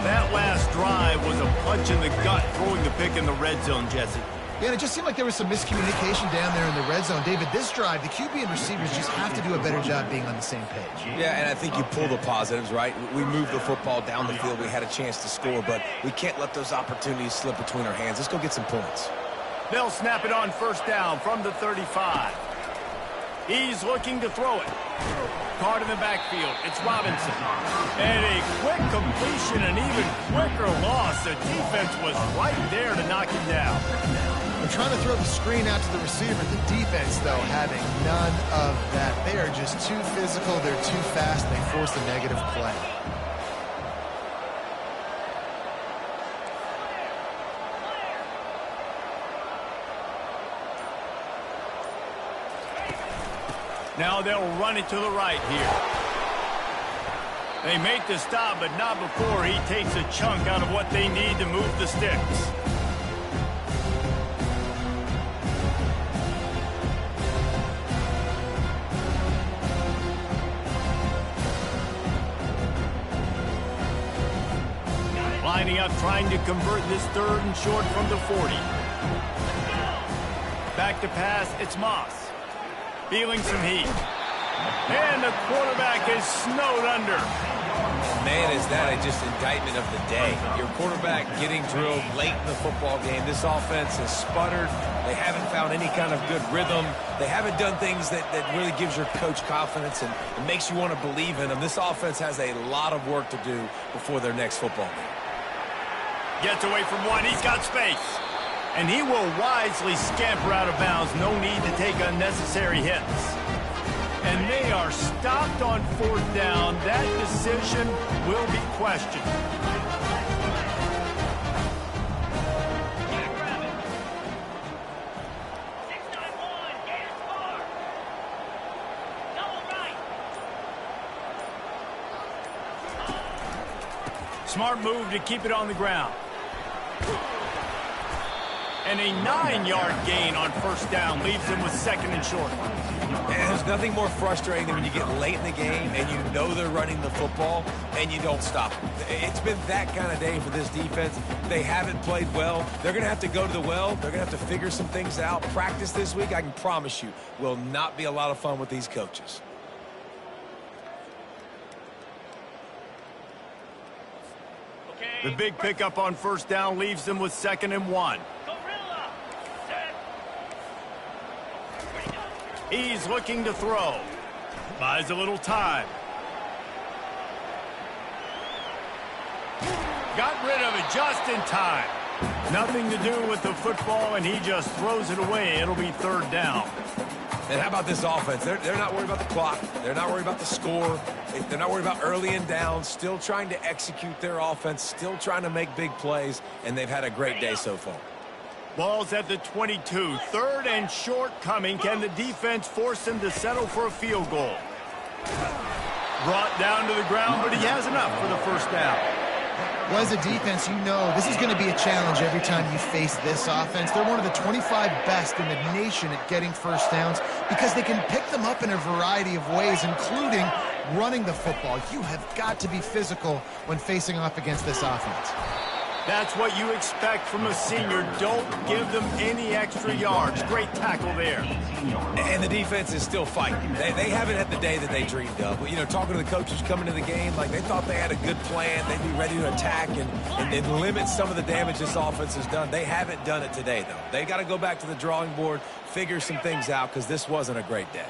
That last drive was a punch in the gut, throwing the pick in the red zone, Jesse. Yeah, and it just seemed like there was some miscommunication down there in the red zone. David, this drive, the QB and receivers just have to do a better job being on the same page. Yeah, and I think you pull the positives, right? We moved the football down the field. We had a chance to score, but we can't let those opportunities slip between our hands. Let's go get some points. They'll snap it on 1st down from the 35. He's looking to throw it. Caught in the backfield. It's Robinson. And a quick completion, an even quicker loss. The defense was right there to knock him down. They're trying to throw the screen out to the receiver. The defense, though, having none of that. They are just too physical. They're too fast. They force a negative play. Now they'll run it to the right here. They make the stop, but not before he takes a chunk out of what they need to move the sticks. Lining up, trying to convert this 3rd and short from the 40. Back to pass, it's Moss. Feeling some heat. And the quarterback is snowed under. Man, is that just indictment of the day. Your quarterback getting drilled late in the football game. This offense has sputtered. They haven't found any kind of good rhythm. They haven't done things that really gives your coach confidence and makes you want to believe in them. This offense has a lot of work to do before their next football game. Gets away from one. He's got space. And he will wisely scamper out of bounds. No need to take unnecessary hits. And they are stopped on 4th down. That decision will be questioned. Smart move to keep it on the ground. And a 9-yard gain on 1st down leaves him with 2nd and short. And there's nothing more frustrating than when you get late in the game and you know they're running the football and you don't stop them. It's been that kind of day for this defense. They haven't played well. They're going to have to go to the well. They're going to have to figure some things out. Practice this week, I can promise you, will not be a lot of fun with these coaches. The big pickup on 1st down leaves them with 2nd and 1. He's looking to throw. Buys a little time. Got rid of it just in time. Nothing to do with the football, and he just throws it away. It'll be 3rd down. And how about this offense? They're not worried about the clock. They're not worried about the score. They're not worried about early and down. Still trying to execute their offense. Still trying to make big plays. And they've had a great day so far. Ball's at the 22. 3rd and short coming. Can the defense force him to settle for a field goal? Brought down to the ground, but he has enough for the 1st down. Well, as a defense, you know this is going to be a challenge every time you face this offense. They're one of the 25 best in the nation at getting 1st downs because they can pick them up in a variety of ways, including running the football. You have got to be physical when facing off against this offense. That's what you expect from a senior. Don't give them any extra yards. Great tackle there. And the defense is still fighting. They haven't had the day that they dreamed of. You know, talking to the coaches coming to the game, like they thought they had a good plan. They'd be ready to attack and limit some of the damage this offense has done. They haven't done it today, though. They got to go back to the drawing board, figure some things out, because this wasn't a great day.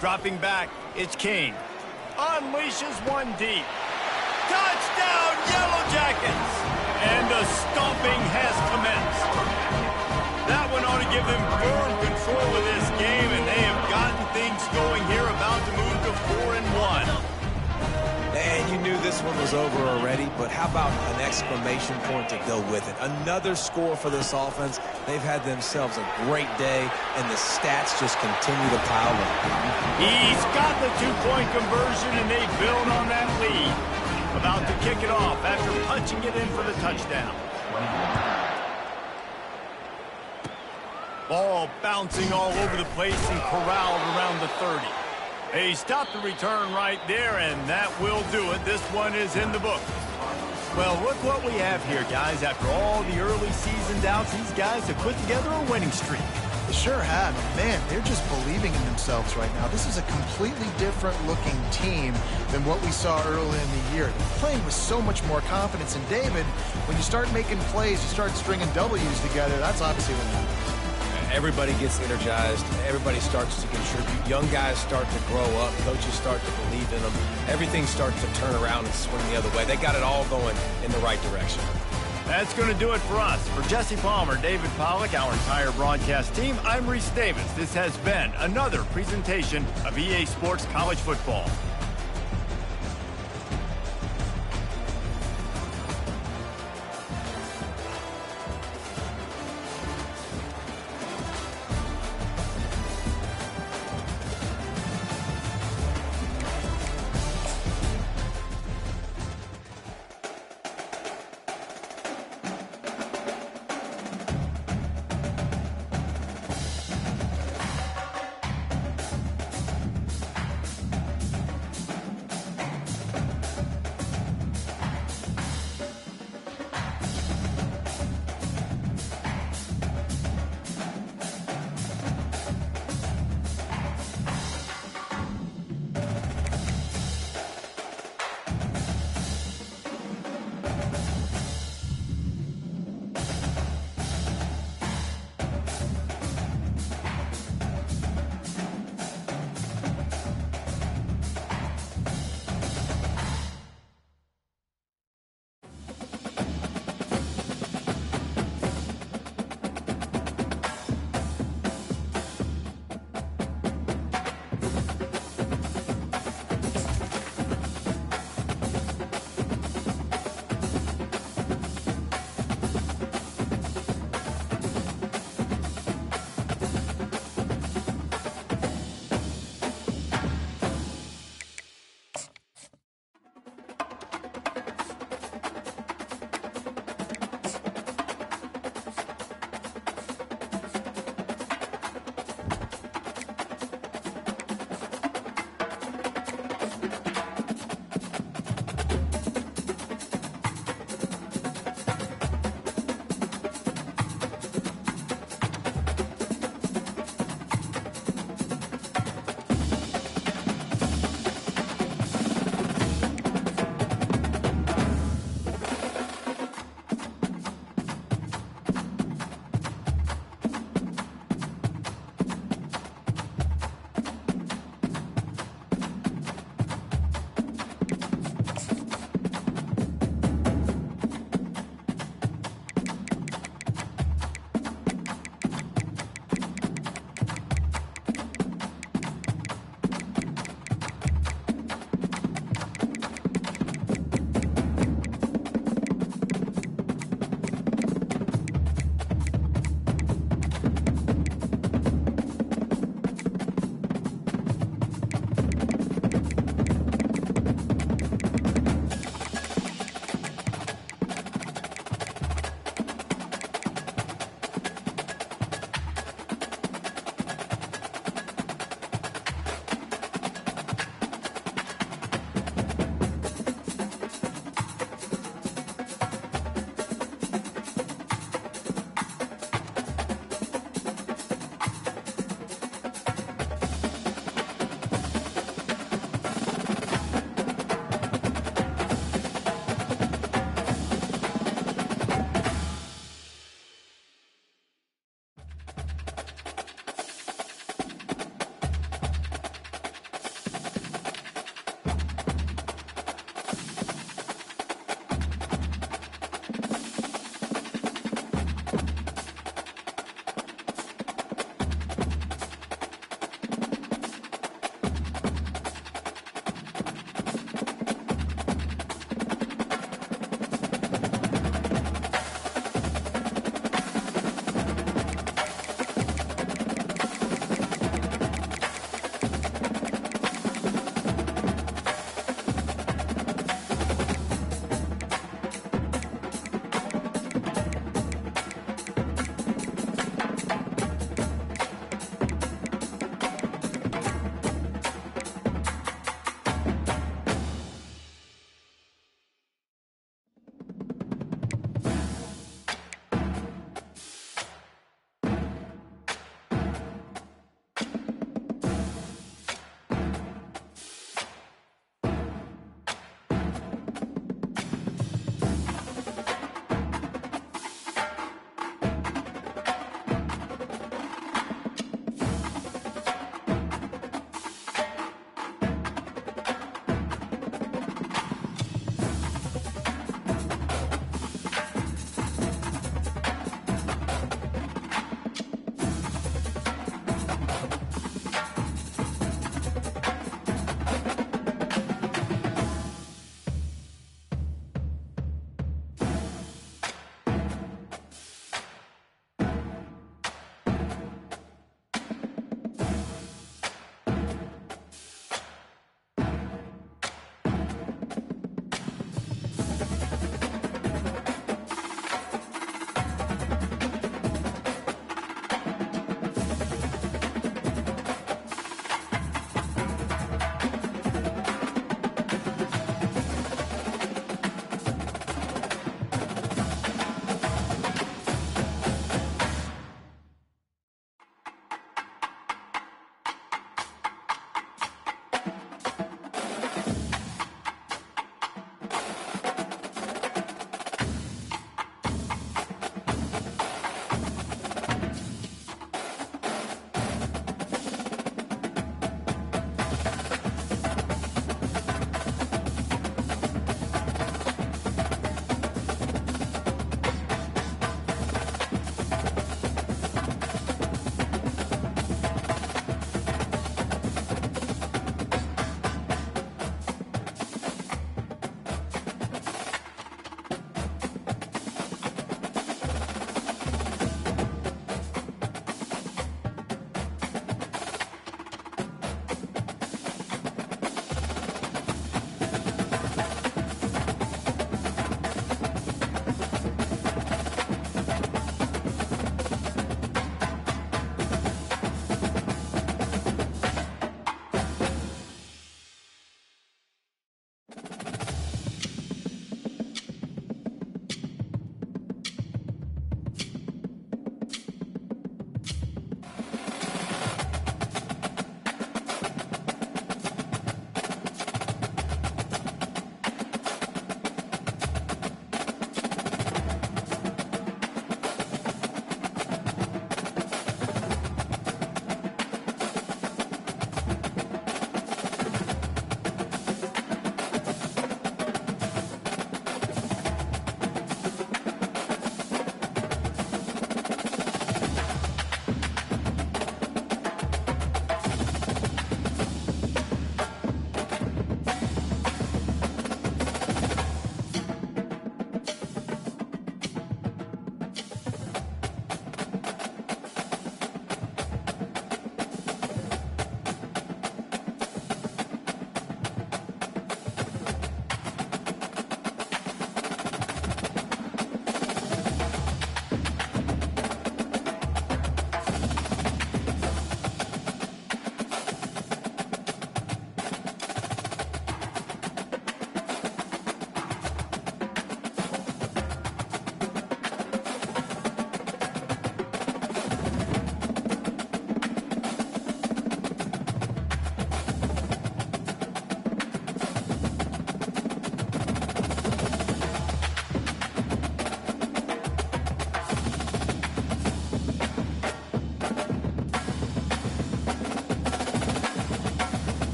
Dropping back, it's King. Unleashes one deep. Touchdown, Yellow Jackets! And the stomping has commenced. That one ought to give them firm control of this game, and they have gotten things going here, about to move to 4-1. And you knew this one was over already, but how about an exclamation point to go with it? Another score for this offense. They've had themselves a great day, and the stats just continue to pile up. He's got the 2-point conversion, and they build on that lead. About to kick it off after punching it in for the touchdown. Ball bouncing all over the place and corralled around the 30. He stopped the return right there, and that will do it. This one is in the book. Well, look what we have here, guys. After all the early season doubts, these guys have put together a winning streak. They sure have. Man, they're just believing in themselves right now. This is a completely different-looking team than what we saw early in the year. They're playing with so much more confidence. And, David, when you start making plays, you start stringing W's together, that's obviously what happens. Everybody gets energized. Everybody starts to contribute. Young guys start to grow up. Coaches start to believe in them. Everything starts to turn around and swing the other way. They got it all going in the right direction. That's going to do it for us. For Jesse Palmer, David Pollack, our entire broadcast team, I'm Reese Davis. This has been another presentation of EA Sports College Football.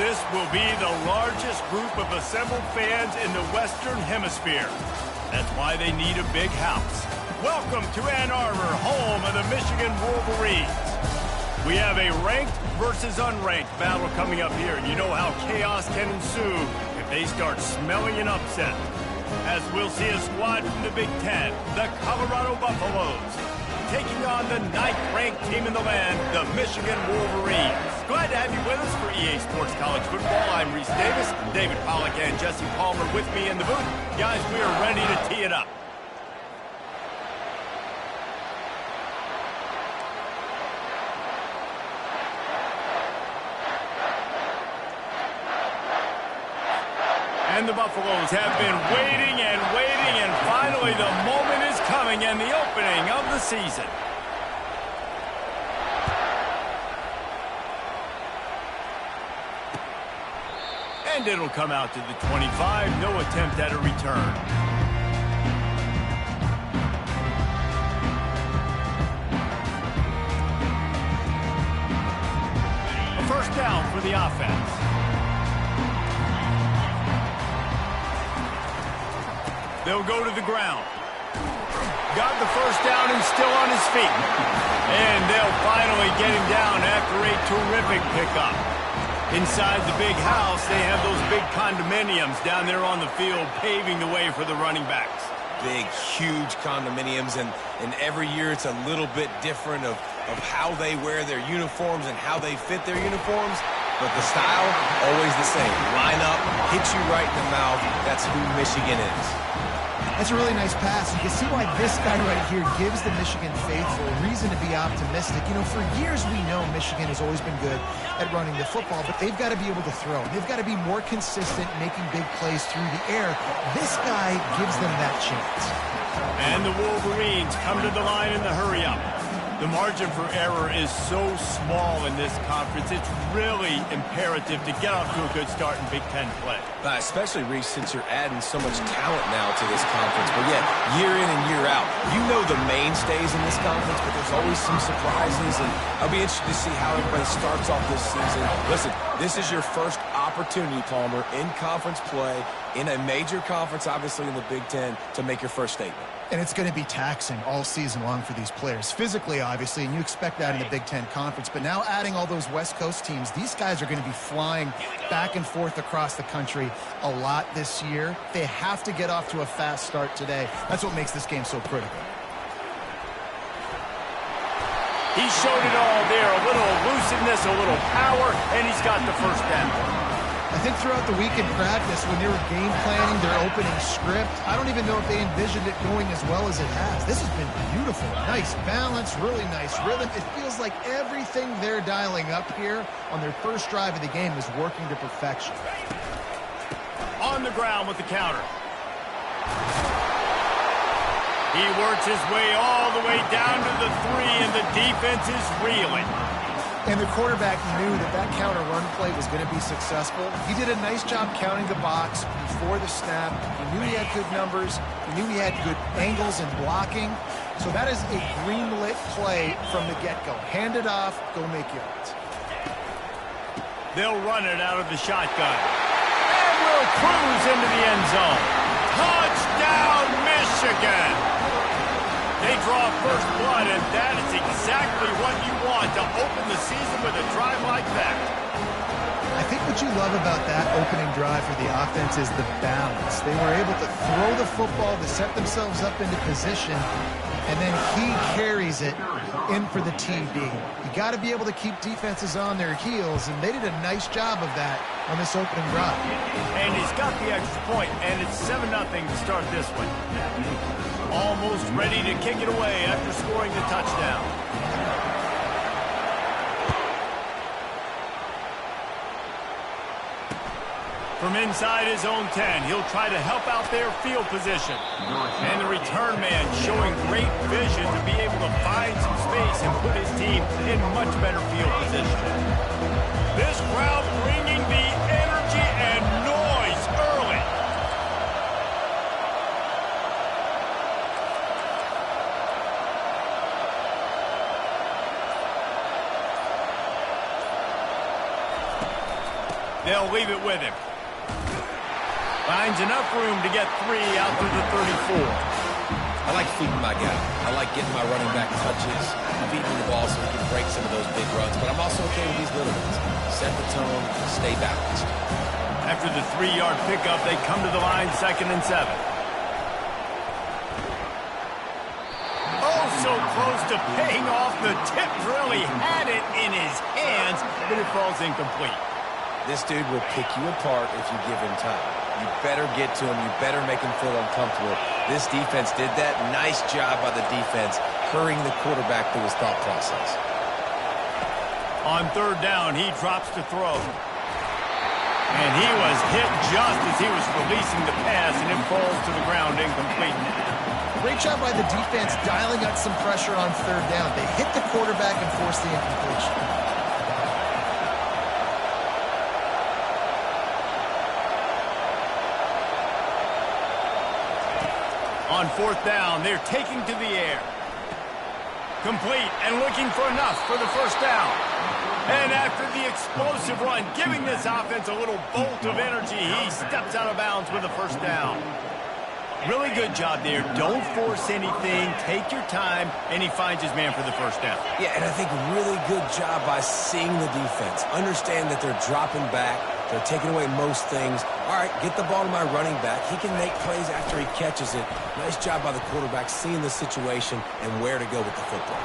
This will be the largest group of assembled fans in the Western Hemisphere. That's why they need a big house. Welcome to Ann Arbor, home of the Michigan Wolverines. We have a ranked versus unranked battle coming up here, and you know how chaos can ensue if they start smelling an upset. As we'll see a squad from the Big Ten, the Colorado Buffaloes, taking on the 9th-ranked team in the land, the Michigan Wolverines. Glad to have you with us for EA Sports College Football. I'm Reese Davis, David Pollack and Jesse Palmer with me in the booth. Guys, we are ready to tee it up. And the Buffaloes have been waiting, and finally the moment is coming and the opening of the season. And it'll come out to the 25, no attempt at a return. A first down for the offense. They'll go to the ground. Got the first down and still on his feet. And they'll finally get him down after a terrific pickup. Inside the big house, they have those big condominiums down there on the field paving the way for the running backs. Big, huge condominiums, and every year it's a little bit different of how they wear their uniforms and how they fit their uniforms. But the style, always the same. Line up, hit you right in the mouth. That's who Michigan is. That's a really nice pass. You can see why this guy right here gives the Michigan faithful a reason to be optimistic. You know, for years we know Michigan has always been good at running the football, but they've got to be able to throw. They've got to be more consistent making big plays through the air. This guy gives them that chance. And the Wolverines come to the line in the hurry-up. The margin for error is so small in this conference, it's really imperative to get off to a good start in Big Ten play. Especially, Reese, since you're adding so much talent now to this conference. But yeah, year in and year out, you know the mainstays in this conference, but there's always some surprises, and I'll be interested to see how everybody starts off this season. Listen, this is your first opportunity, Palmer, in conference play, in a major conference, obviously in the Big Ten, to make your first statement. And it's going to be taxing all season long for these players. Physically, obviously, and you expect that in the Big Ten Conference. But now adding all those West Coast teams, these guys are going to be flying back and forth across the country a lot this year. They have to get off to a fast start today. That's what makes this game so critical. He showed it all there. A little elusiveness, a little power, and he's got the first down. I think throughout the week in practice, when they were game planning their opening script, I don't even know if they envisioned it going as well as it has. This has been beautiful. Nice balance, really nice rhythm. It feels like everything they're dialing up here on their first drive of the game is working to perfection. On the ground with the counter. He works his way all the way down to the 3, and the defense is reeling. And the quarterback knew that that counter run play was going to be successful. He did a nice job counting the box before the snap. He knew he had good numbers. He knew he had good angles and blocking. So that is a green-lit play from the get-go. Hand it off, go make yards. They'll run it out of the shotgun. And will cruise into the end zone. Touchdown, Michigan! They draw first blood, and that is exactly what you want to open the season with a drive like that. I think what you love about that opening drive for the offense is the balance. They were able to throw the football to set themselves up into position, and then he carries it in for the TD. You got to be able to keep defenses on their heels, and they did a nice job of that on this opening drive. And he's got the extra point, and it's 7-0 to start this one. Almost ready to kick it away after scoring the touchdown. From inside his own 10, he'll try to help out their field position. And the return man showing great vision to be able to find some space and put his team in much better field position. This crowd bringing the energy and noise early. They'll leave it with him. Finds enough room to get 3 out to the 34. I like feeding my guy. I like getting my running back touches, feeding the ball so he can break some of those big runs. But I'm also okay with these little ones. Set the tone, stay balanced. After the 3-yard pickup, they come to the line 2nd and 7. Oh, so close to paying off. The tip really had it in his hands, but it falls incomplete. This dude will pick you apart if you give him time. You better get to him. You better make him feel uncomfortable. This defense did that. Nice job by the defense, hurrying the quarterback through his thought process. On 3rd down, he drops to throw. And he was hit just as he was releasing the pass, and it falls to the ground incomplete. Great job by the defense dialing up some pressure on 3rd down. They hit the quarterback and forced the incompletion. On 4th down, they're taking to the air. Complete and looking for enough for the 1st down. And after the explosive run, giving this offense a little bolt of energy, he steps out of bounds with a 1st down. Really good job there. Don't force anything. Take your time, and he finds his man for the 1st down. Yeah, and I think really good job by seeing the defense. Understand that they're dropping back. They're taking away most things. All right, get the ball to my running back. He can make plays after he catches it. Nice job by the quarterback seeing the situation and where to go with the football.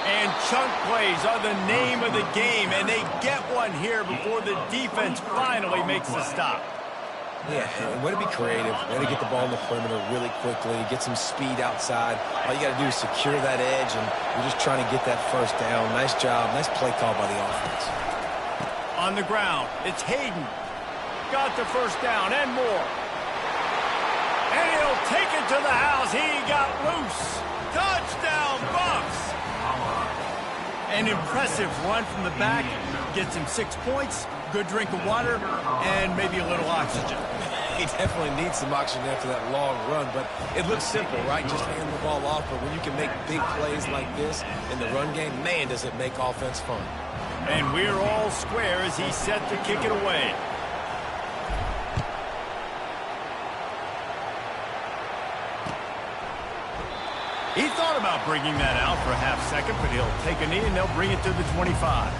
And chunk plays are the name of the game, and they get one here before the defense finally makes the stop. Yeah, and way to be creative, way to get the ball in the perimeter really quickly, get some speed outside. All you got to do is secure that edge, and you're just trying to get that 1st down. Nice job, nice play call by the offense. On the ground, it's Hayden. Got the 1st down and more. And he'll take it to the house. He got loose. Touchdown, Bucks! An impressive run from the back. Gets him 6 points, good drink of water, and maybe a little oxygen. He definitely needs some oxygen after that long run, but it looks simple, right? Just hand the ball off, but when you can make big plays like this in the run game, man, does it make offense fun. And we're all square as he's set to kick it away. He thought about bringing that out for a half second, but he'll take a knee and they'll bring it to the 25.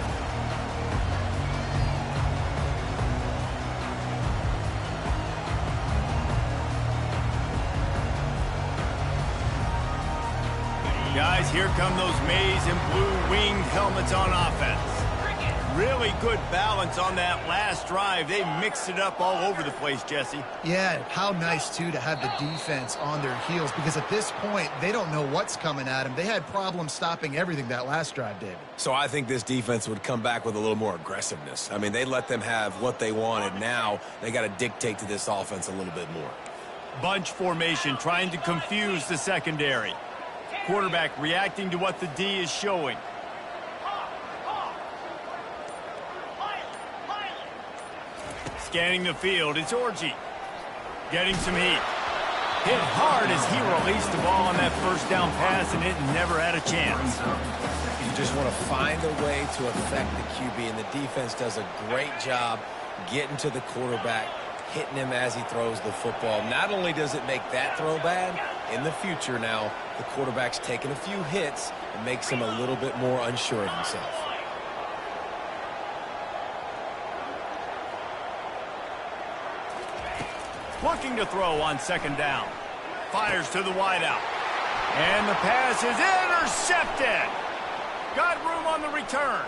Guys, here come those maize and blue winged helmets on offense. Really good balance on that last drive. They mixed it up all over the place, Jesse. Yeah, how nice, too, to have the defense on their heels, because at this point, they don't know what's coming at them. They had problems stopping everything that last drive, David. So I think this defense would come back with a little more aggressiveness. I mean, they let them have what they wanted. Now they got to dictate to this offense a little bit more. Bunch formation, trying to confuse the secondary. Quarterback reacting to what the D is showing. Scanning the field, it's Orji. Getting some heat. Hit hard as he released the ball on that 1st down pass, and it never had a chance. You just want to find a way to affect the QB, and the defense does a great job getting to the quarterback, hitting him as he throws the football. Not only does it make that throw bad, in the future now, the quarterback's taking a few hits and makes him a little bit more unsure of himself. Looking to throw on 2nd down. Fires to the wideout. And the pass is intercepted. Got room on the return.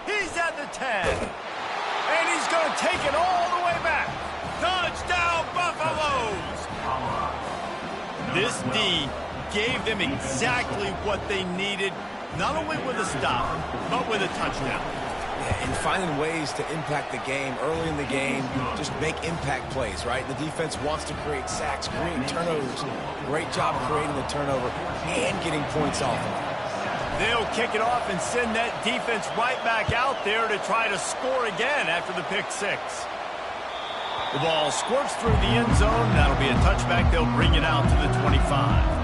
He's at the 10. And he's going to take it all the way back. Touchdown, Buffaloes! This D gave them exactly what they needed, not only with a stop, but with a touchdown. And finding ways to impact the game early in the game, just make impact plays, right? The defense wants to create sacks, create turnovers. Great job creating the turnover and getting points off of it. They'll kick it off and send that defense right back out there to try to score again after the pick 6. The ball squirts through the end zone. That'll be a touchback. They'll bring it out to the 25.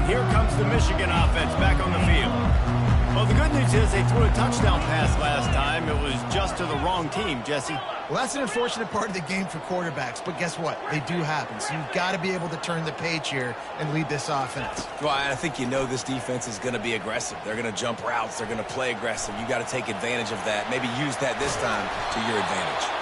here comes the Michigan offense back on the field. Well, the good news is they threw a touchdown pass last time. It was just to the wrong team, Jesse. Well, that's an unfortunate part of the game for quarterbacks, but guess what? They do happen. So you've got to be able to turn the page here and lead this offense. Well, I think you know this defense is going to be aggressive. They're going to jump routes. They're going to play aggressive. You got to take advantage of that. Maybe use that this time to your advantage.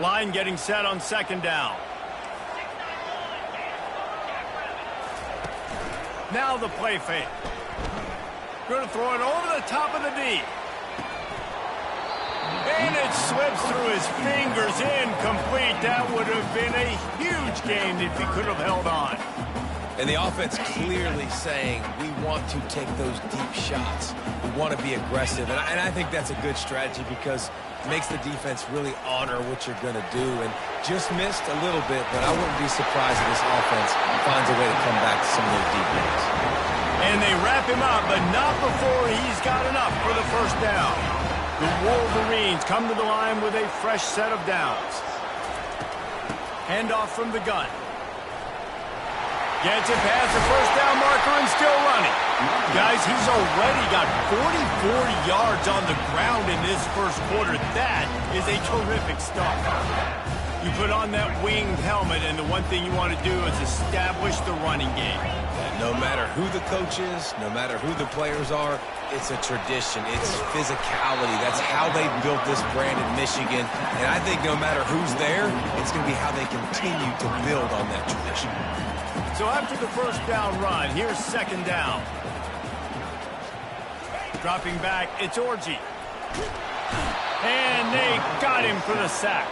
Line getting set on second down. Now the play fake. Going to throw it over the top of the D. And it slips through his fingers, incomplete. That would have been a huge gain if he could have held on. And the offense clearly saying, we want to take those deep shots. We want to be aggressive. And I think that's a good strategy because it makes the defense really honor what you're going to do. And just missed a little bit, but I wouldn't be surprised if this offense finds a way to come back to some of those deep ones. And they wrap him up, but not before he's got enough for the first down. The Wolverines come to the line with a fresh set of downs. Handoff from the gun. Gets it past the first down marker and still running. Guys, he's already got 44 yards on the ground in this first quarter. That is a terrific start. You put on that winged helmet, and the one thing you want to do is establish the running game. No matter who the coach is, no matter who the players are, it's a tradition. It's physicality. That's how they built this brand in Michigan. And I think no matter who's there, it's going to be how they continue to build on that tradition. So after the first down run, here's second down. Dropping back, it's Orji. And they got him for the sack.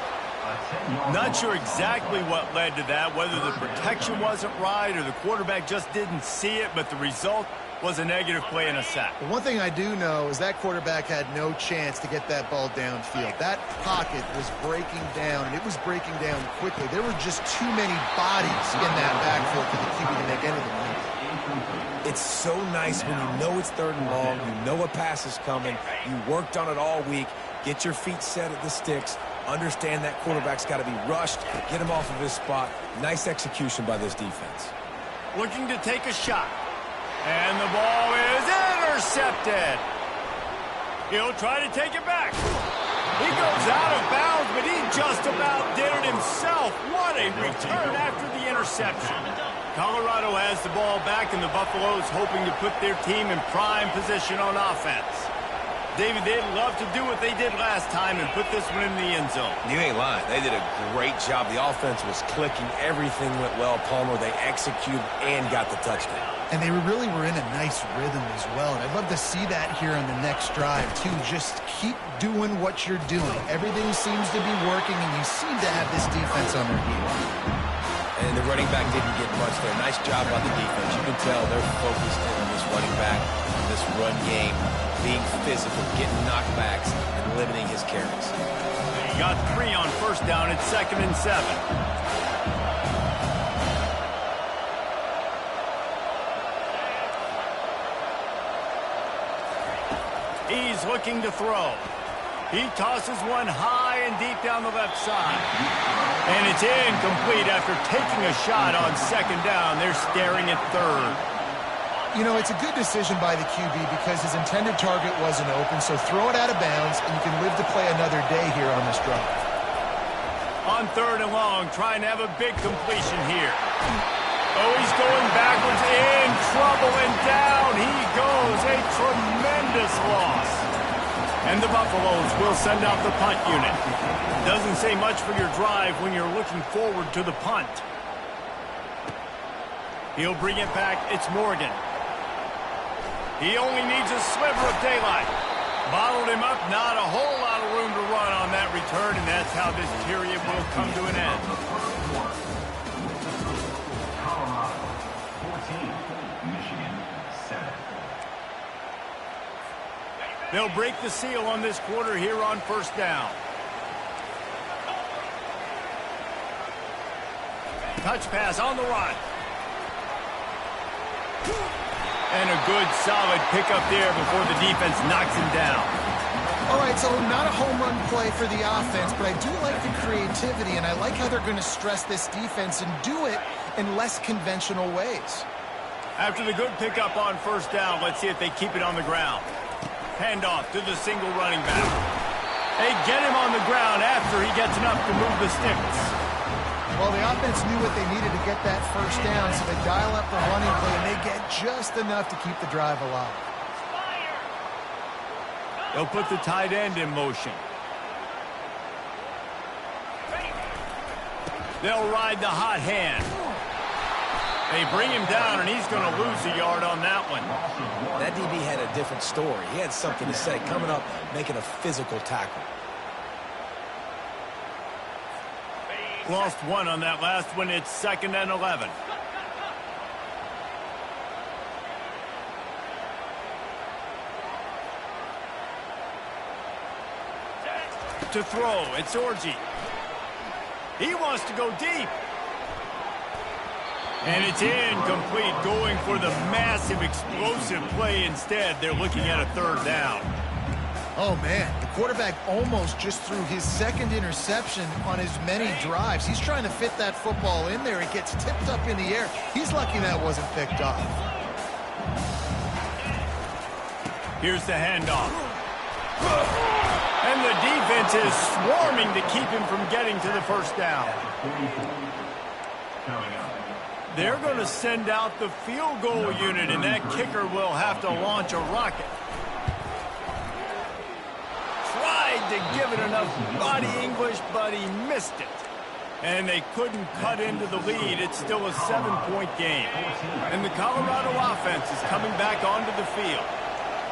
Not sure exactly what led to that, whether the protection wasn't right or the quarterback just didn't see it, but the result was a negative play and a sack. But one thing I do know is that quarterback had no chance to get that ball downfield. That pocket was breaking down, and it was breaking down quickly. There were just too many bodies in that backfield for the QB to make anything happen. It's so nice when you know it's third and long, you know a pass is coming, you worked on it all week, get your feet set at the sticks, understand that quarterback's got to be rushed, get him off of his spot. Nice execution by this defense. Looking to take a shot. And the ball is intercepted. He'll try to take it back. He goes out of bounds, but he just about did it himself. What a return after the interception. Colorado has the ball back, and the Buffaloes hoping to put their team in prime position on offense. David, they'd love to do what they did last time and put this one in the end zone. You ain't lying. They did a great job. The offense was clicking. Everything went well. Palmer, they executed and got the touchdown. And they really were in a nice rhythm as well. And I'd love to see that here on the next drive, too. Just keep doing what you're doing. Everything seems to be working, and you seem to have this defense on their heels. And the running back didn't get much there. Nice job by the defense. You can tell they're focused in on this running back, on this run game, being physical, getting knockbacks, and limiting his carries. He got 3 on first down at 2nd and 7. He's looking to throw. He tosses one high and deep down the left side. And it's incomplete after taking a shot on second down. They're staring at third. You know, it's a good decision by the QB because his intended target wasn't open, so throw it out of bounds, and you can live to play another day here on this drive. On third and long, trying to have a big completion here. Oh, he's going backwards, in trouble, and down he goes. A tremendous loss. And the Buffaloes will send out the punt unit. Doesn't say much for your drive when you're looking forward to the punt. He'll bring it back. It's Morgan. He only needs a sliver of daylight. Bottled him up. Not a whole lot of room to run on that return, and that's how this period will come to an end. Colorado 14, Michigan 7. They'll break the seal on this quarter here on first down. Touch pass on the run. And a good, solid pickup there before the defense knocks him down. All right, so not a home run play for the offense, but I do like the creativity, and I like how they're going to stress this defense and do it in less conventional ways. After the good pickup on first down, let's see if they keep it on the ground. Handoff to the single running back. They get him on the ground after he gets enough to move the sticks. Well, the offense knew what they needed to get that first down, so they dial up the running play, and they get just enough to keep the drive alive. They'll put the tight end in motion. They'll ride the hot hand. They bring him down, and he's going to lose a yard on that one. That DB had a different story. He had something to say, coming up, making a physical tackle. Lost one on that last one. It's 2nd and 11. To throw, it's Orji. He wants to go deep. And it's incomplete, going for the massive, explosive play instead. They're looking at a 3rd down. Oh, man, the quarterback almost just threw his 2nd interception on as many drives. He's trying to fit that football in there. It gets tipped up in the air. He's lucky that wasn't picked off. Here's the handoff. And the defense is swarming to keep him from getting to the first down. They're going to send out the field goal unit, and that kicker will have to launch a rocket. Tried to give it enough body English, but he missed it. And they couldn't cut into the lead. It's still a 7-point game. And the Colorado offense is coming back onto the field.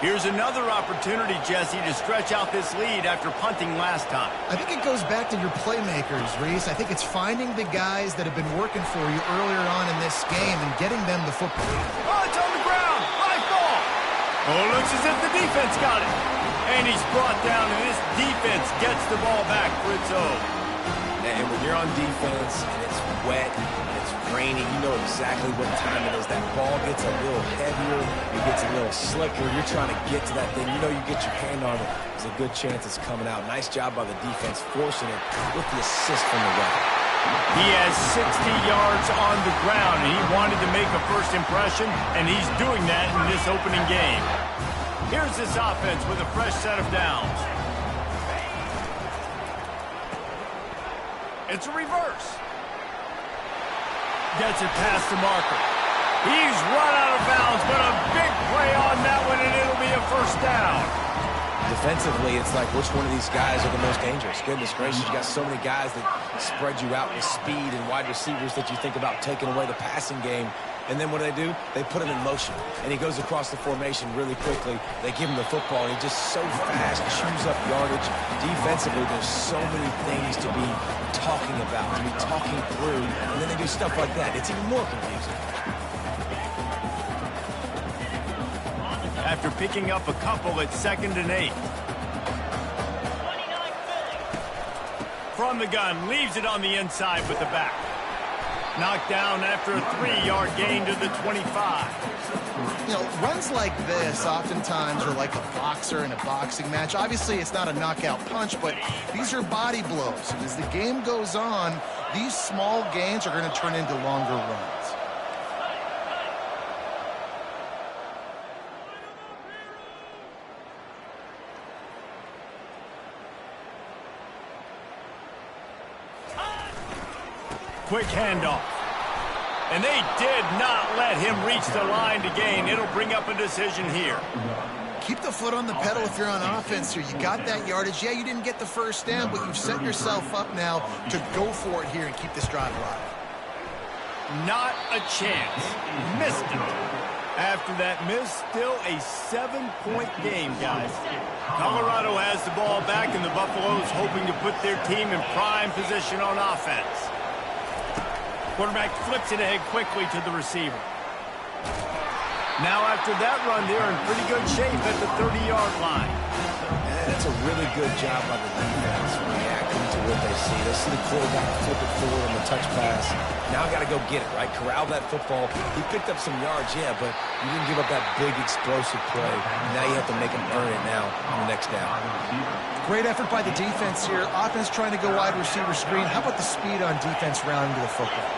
Here's another opportunity, Jesse, to stretch out this lead after punting last time. I think it goes back to your playmakers, Reese. I think it's finding the guys that have been working for you earlier on in this game and getting them the football. Oh, it's on the ground. High ball. Oh, it looks as if the defense got it. And he's brought down, and this defense gets the ball back for its own. And when you're on defense and it's wet and it's raining, you know exactly what time it is. That ball gets a little heavier, it gets a little slicker. You're trying to get to that thing. You know you get your hand on it. There's a good chance it's coming out. Nice job by the defense forcing it with the assist from the ref. He has 60 yards on the ground, and he wanted to make a first impression, and he's doing that in this opening game. Here's this offense with a fresh set of downs. It's a reverse. Gets it past the marker. He's run out of bounds, but a big play on that one, and it'll be a first down. Defensively, it's like which one of these guys are the most dangerous? Goodness gracious, you got so many guys that spread you out with speed and wide receivers that you think about taking away the passing game. And then what do? They put him in motion, and he goes across the formation really quickly. They give him the football, and he just so fast, chews up yardage. Defensively, there's so many things to be talking about, to be talking through, and then they do stuff like that. It's even more confusing. After picking up a couple at 2nd and 8. From the gun, leaves it on the inside with the back. Knocked down after a 3-yard gain to the 25. You know, runs like this oftentimes are like a boxer in a boxing match. Obviously, it's not a knockout punch, but these are body blows. And as the game goes on, these small gains are going to turn into longer runs. Quick handoff. And they did not let him reach the line to gain. It'll bring up a decision here. Keep the foot on the pedal if you're on offense here. You got that yardage. Yeah, you didn't get the first down, but you've set yourself up now to go for it here and keep this drive alive. Not a chance. Missed it. After that miss, still a 7-point game, guys. Colorado has the ball back, and the Buffaloes hoping to put their team in prime position on offense. Quarterback flips it ahead quickly to the receiver. Now after that run, they're in pretty good shape at the 30-yard line. That's a really good job by the defense reacting to what they see. They see the quarterback flip it forward on the touch pass. Now I got to go get it, right? Corral that football. He picked up some yards, yeah, but you didn't give up that big explosive play. Now you have to make him earn it now on the next down. Great effort by the defense here. Offense trying to go wide receiver screen. How about the speed on defense rounding to the football?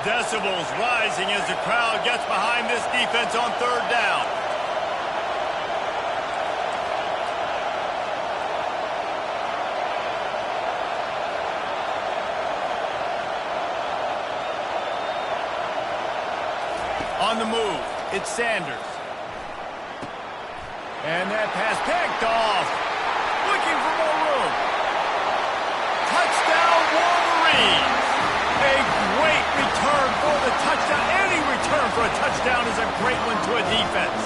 Decibels rising as the crowd gets behind this defense on third down. On the move, it's Sanders. And that pass picked off. Looking for more room. Touchdown, Wolverines. A great return for the touchdown. Any return for a touchdown is a great one to a defense.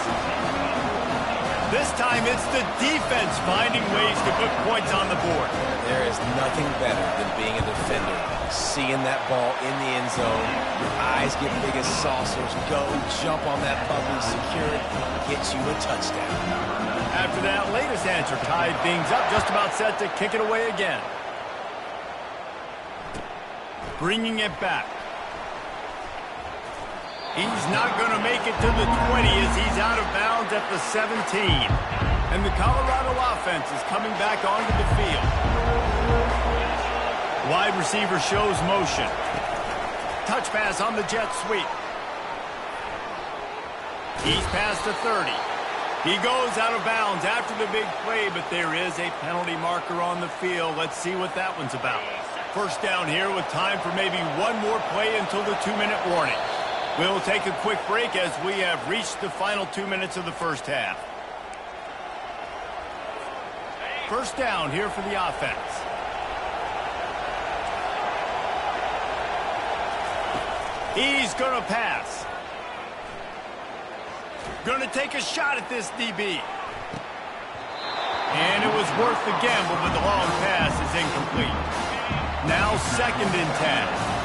This time it's the defense finding ways to put points on the board. There is nothing better than being a defender. Seeing that ball in the end zone, your eyes get big as saucers. Go, jump on that puppy, secure it, get you a touchdown. After that latest answer tied things up, just about set to kick it away again. Bringing it back. He's not going to make it to the 20 as he's out of bounds at the 17. And the Colorado offense is coming back onto the field. Wide receiver shows motion. Touch pass on the jet sweep. He's past the 30. He goes out of bounds after the big play, but there is a penalty marker on the field. Let's see what that one's about. First down here with time for maybe one more play until the 2-minute warning. We'll take a quick break as we have reached the final 2 minutes of the first half. First down here for the offense. He's going to pass. Going to take a shot at this DB. And it was worth the gamble, but the long pass is incomplete. Now 2nd and 10.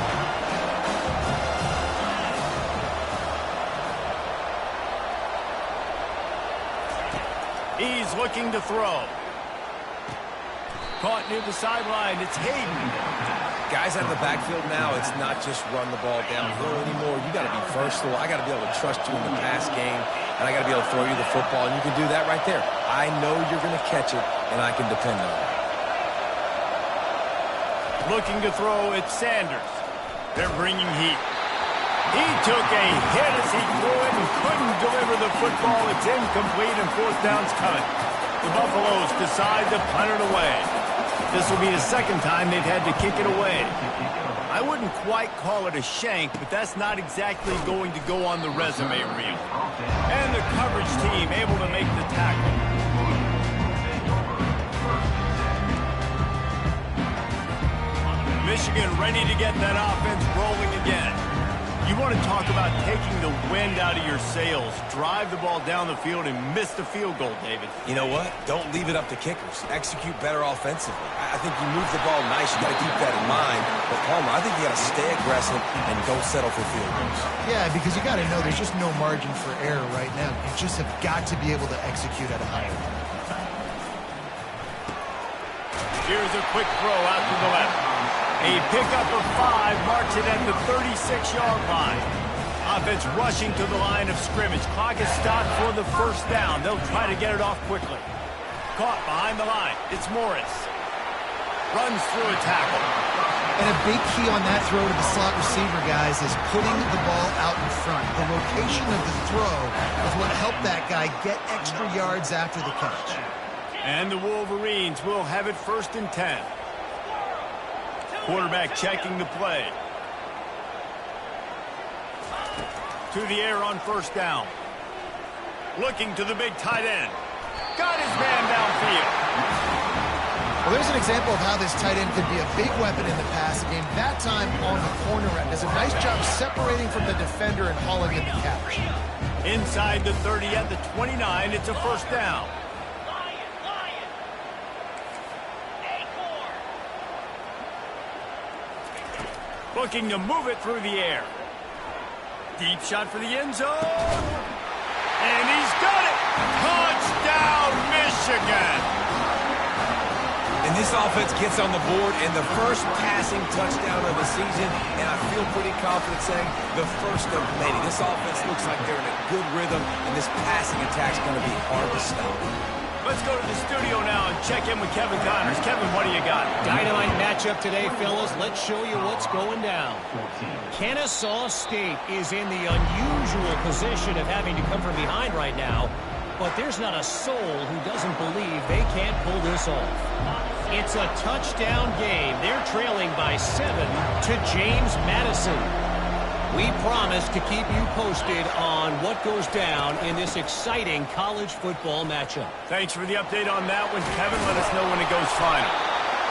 He's looking to throw. Caught near the sideline. It's Hayden. Guys out of the backfield now, it's not just run the ball downhill anymore. You got to be versatile. I got to be able to trust you in the pass game, and I got to be able to throw you the football, and you can do that right there. I know you're going to catch it, and I can depend on it. Looking to throw, it's Sanders. They're bringing heat. He took a hit as he threw it and couldn't deliver the football. It's incomplete, and 4th down's coming. The Buffaloes decide to punt it away. This will be the 2nd time they've had to kick it away. I wouldn't quite call it a shank, but that's not exactly going to go on the resume reel. And the coverage team able to make the tackle. Michigan ready to get that offense rolling again. You want to talk about taking the wind out of your sails. Drive the ball down the field and miss the field goal, David. You know what? Don't leave it up to kickers. Execute better offensively. I think you move the ball nice. You got to keep that in mind. But, Palmer, I think you got to stay aggressive and don't settle for field goals. Yeah, because you got to know there's just no margin for error right now. You just have got to be able to execute at a high level. Here's a quick throw out to the left. A pickup of 5 marks it at the 36-yard line. Offense rushing to the line of scrimmage. Clock is stopped for the 1st down. They'll try to get it off quickly. Caught behind the line. It's Morris. Runs through a tackle. And a big key on that throw to the slot receiver, guys, is putting the ball out in front. The location of the throw is what helped that guy get extra yards after the catch. And the Wolverines will have it 1st and 10. Quarterback checking the play. To the air on 1st down. Looking to the big tight end. Got his man downfield. Well, there's an example of how this tight end could be a big weapon in the passing game. That time on the corner end. Does a nice job separating from the defender and hauling in the catch. Inside the 30 at the 29, it's a 1st down. Looking to move it through the air. Deep shot for the end zone. And he's got it. Touchdown, Michigan. And This offense gets on the board and the first passing touchdown of the season, and I feel pretty confident saying the first of many. This offense looks like they're in a good rhythm, and this passing attack's going to be hard to stop. Let's go to the studio now and check in with Kevin Connors. Kevin, what do you got? Dynamite matchup today, fellas. Let's show you what's going down. Kennesaw State is in the unusual position of having to come from behind right now, but there's not a soul who doesn't believe they can't pull this off. It's a touchdown game. They're trailing by 7 to James Madison. We promise to keep you posted on what goes down in this exciting college football matchup. Thanks for the update on that one, Kevin. Let us know when it goes final.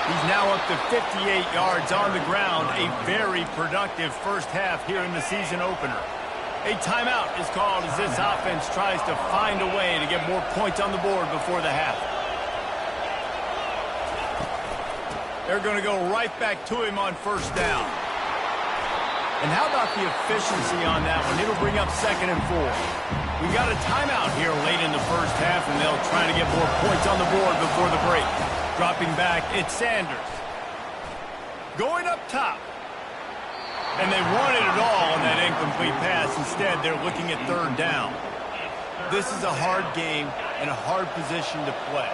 He's now up to 58 yards on the ground. A very productive first half here in the season opener. A timeout is called as this offense tries to find a way to get more points on the board before the half. They're going to go right back to him on first down. And how about the efficiency on that one? It'll bring up 2nd and 4. We got a timeout here late in the first half, and they'll try to get more points on the board before the break. Dropping back, it's Sanders. Going up top. And they wanted it all on that incomplete pass. Instead, they're looking at 3rd down. This is a hard game and a hard position to play.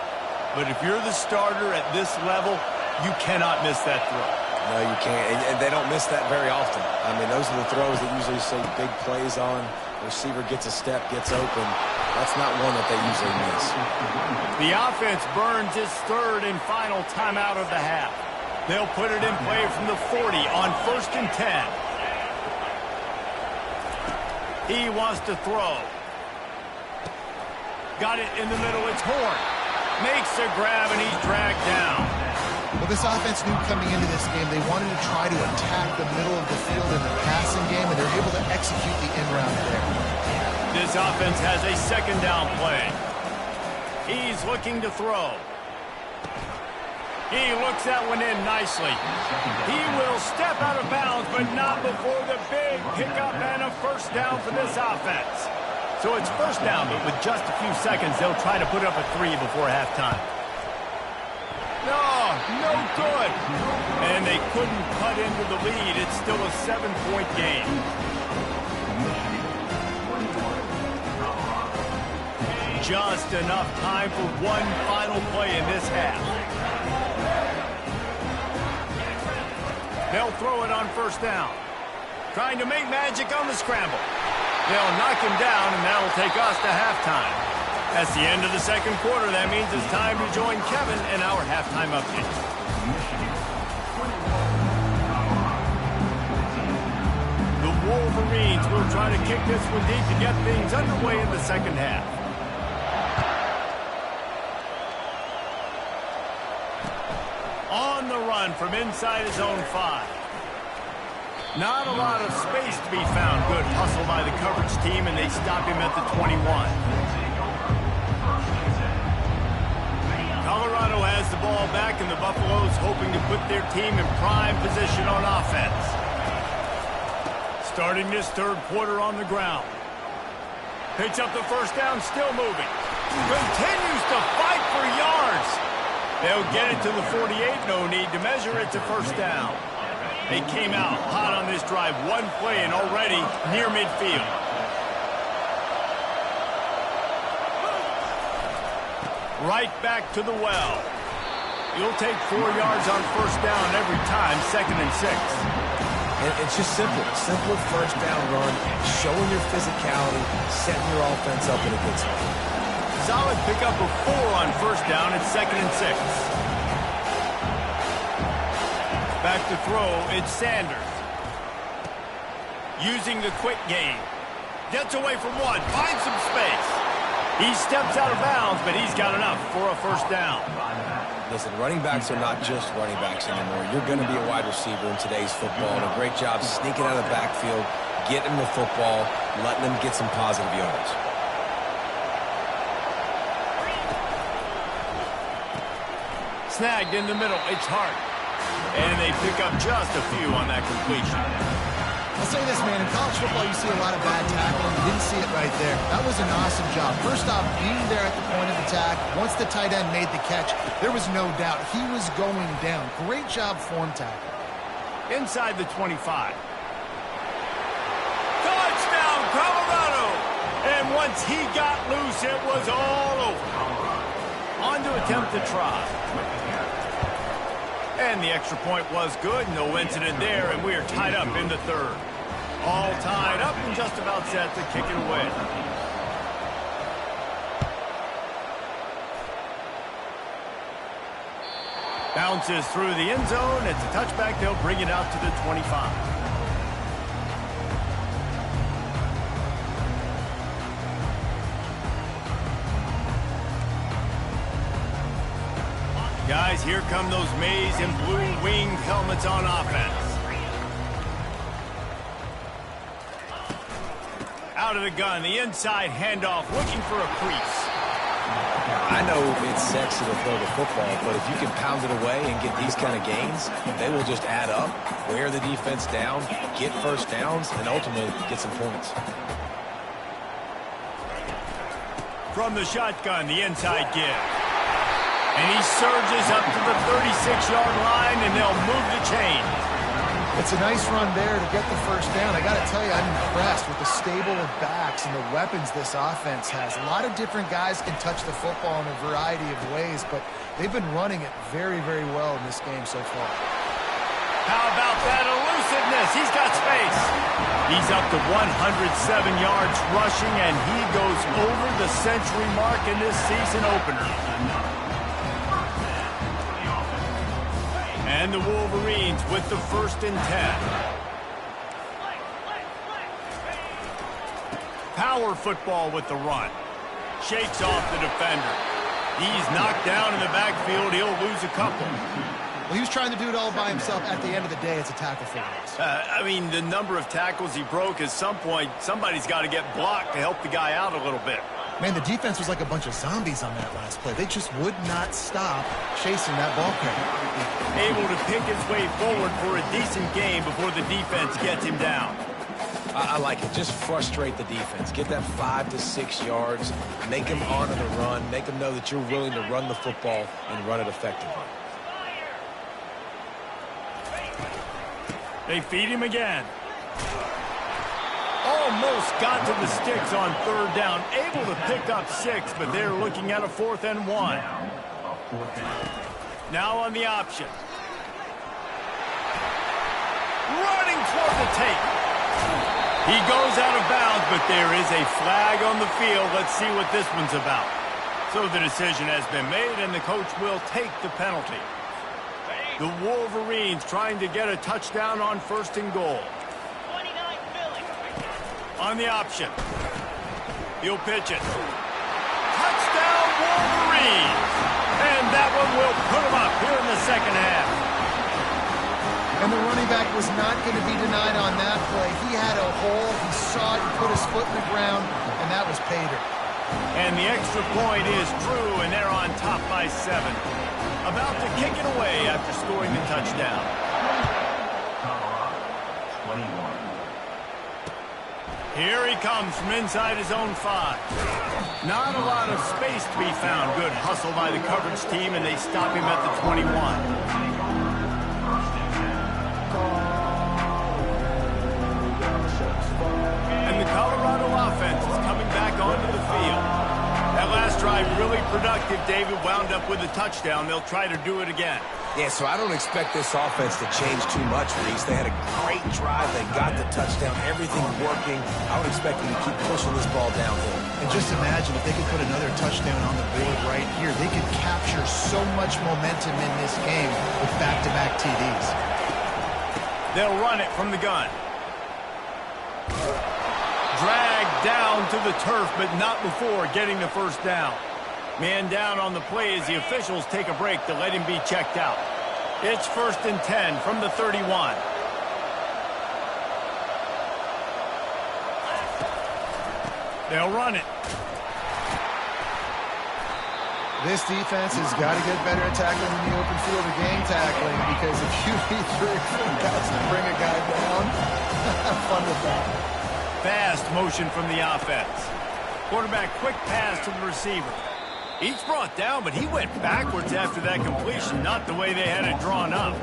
But if you're the starter at this level, you cannot miss that throw. No, you can't, and they don't miss that very often. I mean, those are the throws that usually see big plays on. The receiver gets a step, gets open. That's not one that they usually miss. The offense burns its 3rd and final timeout of the half. They'll put it in play from the 40 on 1st and 10. He wants to throw. Got it in the middle. It's Horn. Makes the grab, and he's dragged down. Well, this offense knew coming into this game they wanted to try to attack the middle of the field in the passing game, and they're able to execute the in-route there. This offense has a 2nd down play. He's looking to throw. He looks that one in nicely. He will step out of bounds, but not before the big pickup and a first down for this offense. So it's first down, but with just a few seconds, they'll try to put up a 3 before halftime. No good. And they couldn't cut into the lead. It's still a 7-point game. Just enough time for one final play in this half. They'll throw it on first down. Trying to make magic on the scramble. They'll knock him down, and that'll take us to halftime. That's the end of the 2nd quarter. That means it's time to join Kevin in our halftime update. The Wolverines will try to kick this one deep to get things underway in the 2nd half. On the run from inside his own 5. Not a lot of space to be found. Good hustle by the coverage team, and they stop him at the 21. Colorado has the ball back, and the Buffaloes hoping to put their team in prime position on offense. Starting this 3rd quarter on the ground. Picks up the first down, still moving. Continues to fight for yards. They'll get it to the 48. No need to measure. It's a first down. They came out hot on this drive. One play and already near midfield. Right back to the well. You'll take 4 yards on first down every time, 2nd and 6. And it's just simple. Simple first down run, showing your physicality, setting your offense up in a good spot. Solid pickup of 4 on first down at 2nd and 6. Back to throw, it's Sanders. Using the quick game. Gets away from one, finds some space. He steps out of bounds, but he's got enough for a first down. Listen, running backs are not just running backs anymore. You're going to be a wide receiver in today's football, and a great job sneaking out of the backfield, getting the football, letting them get some positive yards. Snagged in the middle, it's Hart. And they pick up just a few on that completion. I'll say this, man. In college football, you see a lot of bad tackling. You didn't see it right there. That was an awesome job. First off, being there at the point of attack. Once the tight end made the catch, there was no doubt he was going down. Great job form tackle. Inside the 25. Touchdown, Colorado! And once he got loose, it was all over. On to attempt to try. And the extra point was good. No incident there, and we are tied up in the third. All tied up and just about set to kick it away. Bounces through the end zone. It's a touchback. They'll bring it out to the 25. Guys, here come those maize and blue winged helmets on offense. Out of the gun, the inside handoff, looking for a crease. I know it's sexy to throw the football, but if you can pound it away and get these kind of gains, they will just add up, wear the defense down, get first downs, and ultimately get some points. From the shotgun, the inside give. And he surges up to the 36-yard line, and they'll move the chain. It's a nice run there to get the first down. I got to tell you, I'm impressed with the stable of backs and the weapons this offense has. A lot of different guys can touch the football in a variety of ways, but they've been running it very, very well in this game so far. How about that elusiveness? He's got space. He's up to 107 yards rushing, and he goes over the century mark in this season opener. And the Wolverines with the 1st and 10. Power football with the run. Shakes off the defender. He's knocked down in the backfield. He'll lose a couple. Well, he was trying to do it all by himself. At the end of the day, it's a tackle for loss. I mean, the number of tackles he broke, at some point, somebody's got to get blocked to help the guy out a little bit. Man, the defense was like a bunch of zombies on that last play. They just would not stop chasing that ball carrier. Able to pick his way forward for a decent game before the defense gets him down. I like it. Just frustrate the defense. Get that 5 to 6 yards. Make them honor the run. Make them know that you're willing to run the football and run it effectively. They feed him again. Almost got to the sticks on 3rd down. Able to pick up 6, but they're looking at a 4th and 1. Now on the option. Running toward the tape. He goes out of bounds, but there is a flag on the field. Let's see what this one's about. So the decision has been made, and the coach will take the penalty. The Wolverines trying to get a touchdown on 1st and goal. On the option. He'll pitch it. Touchdown, Wolverines! And that one will put him up here in the second half. And the running back was not going to be denied on that play. He had a hole. He saw it and put his foot in the ground, and that was pay dirt. And the extra point is true, and they're on top by 7. About to kick it away after scoring the touchdown. Here he comes from inside his own 5. Not a lot of space to be found. Good hustle by the coverage team, and they stop him at the 21. And the Colorado offense is coming back onto the field. That last drive really productive. David wound up with a touchdown. They'll try to do it again. Yeah, so I don't expect this offense to change too much, Reese. They had a great drive. They got the touchdown. Everything working. I would expect them to keep pushing this ball downhill. And just imagine if they could put another touchdown on the board right here. They could capture so much momentum in this game with back-to-back TDs. They'll run it from the gun. Dragged down to the turf, but not before getting the 1st down. Man down on the play as the officials take a break to let him be checked out. It's 1st and 10 from the 31. They'll run it. This defense has got to get better at tackling in the open field or game tackling, because if you need 3 or 4 guys to bring a guy down, fun with that. Fast motion from the offense. Quarterback quick pass to the receiver. Each brought down, but he went backwards after that completion, not the way they had it drawn up.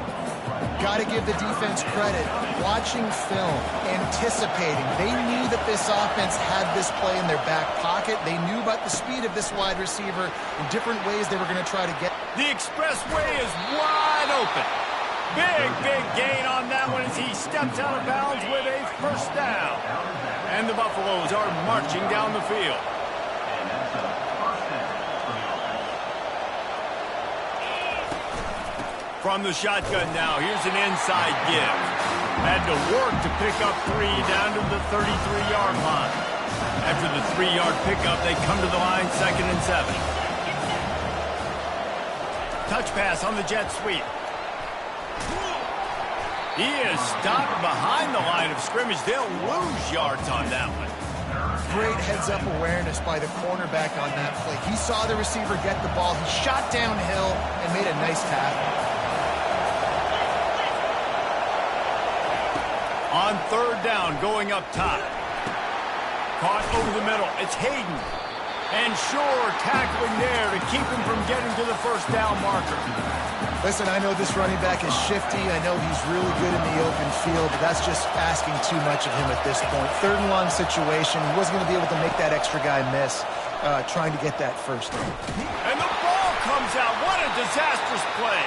Got to give the defense credit. Watching film, anticipating. They knew that this offense had this play in their back pocket. They knew about the speed of this wide receiver in different ways they were going to try to get. The expressway is wide open. Big gain on that one as he steps out of bounds with a first down. And the Buffaloes are marching down the field. From the shotgun now, here's an inside give. Had to work to pick up 3 down to the 33-yard line. After the 3-yard pickup, they come to the line 2nd and 7. Touch pass on the jet sweep. He is stopped behind the line of scrimmage. They'll lose yards on that one. Great heads-up awareness by the cornerback on that play. He saw the receiver get the ball. He shot downhill and made a nice tackle. On 3rd down, going up top. Caught over the middle. It's Hayden. And Shore tackling there to keep him from getting to the first down marker. Listen, I know this running back is shifty. I know he's really good in the open field, but that's just asking too much of him at this point. 3rd and long situation. He wasn't going to be able to make that extra guy miss trying to get that first down. And the ball comes out. What a disastrous play.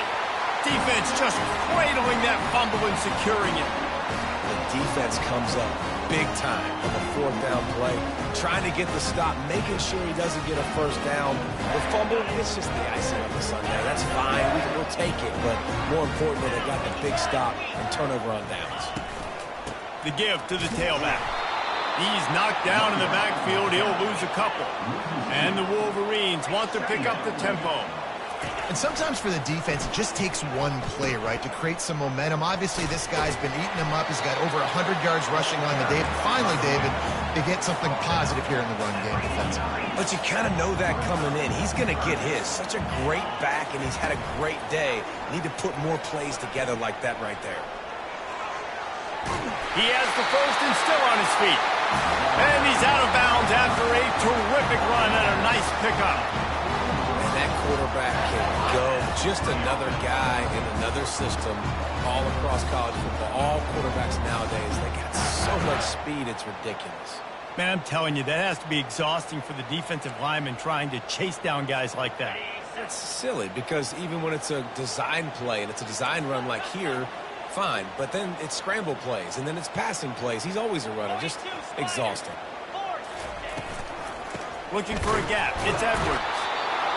Defense just cradling that fumble and securing it. The defense comes up big time on the 4th down play, trying to get the stop, making sure he doesn't get a first down. The fumble, it's just the icing on the Sunday. That's fine. We'll take it. But more importantly, they got the big stop and turnover on downs. The give to the tailback. He's knocked down in the backfield. He'll lose a couple. And the Wolverines want to pick up the tempo. And sometimes for the defense, it just takes one play, right, to create some momentum. Obviously, this guy's been eating them up. He's got over 100 yards rushing on the day. Finally, David, they get something positive here in the run game defensively. But you kind of know that coming in. He's going to get his. Such a great back, and he's had a great day. Need to put more plays together like that right there. He has the first and still on his feet. And he's out of bounds after a terrific run and a nice pickup. That quarterback can go. Just another guy in another system all across college football. All quarterbacks nowadays, they got so much speed, it's ridiculous. Man, I'm telling you, that has to be exhausting for the defensive lineman trying to chase down guys like that. It's silly because even when it's a design play and it's a design run like here, fine. But then it's scramble plays and then it's passing plays. He's always a runner. Just exhausting. Looking for a gap. It's Edwards.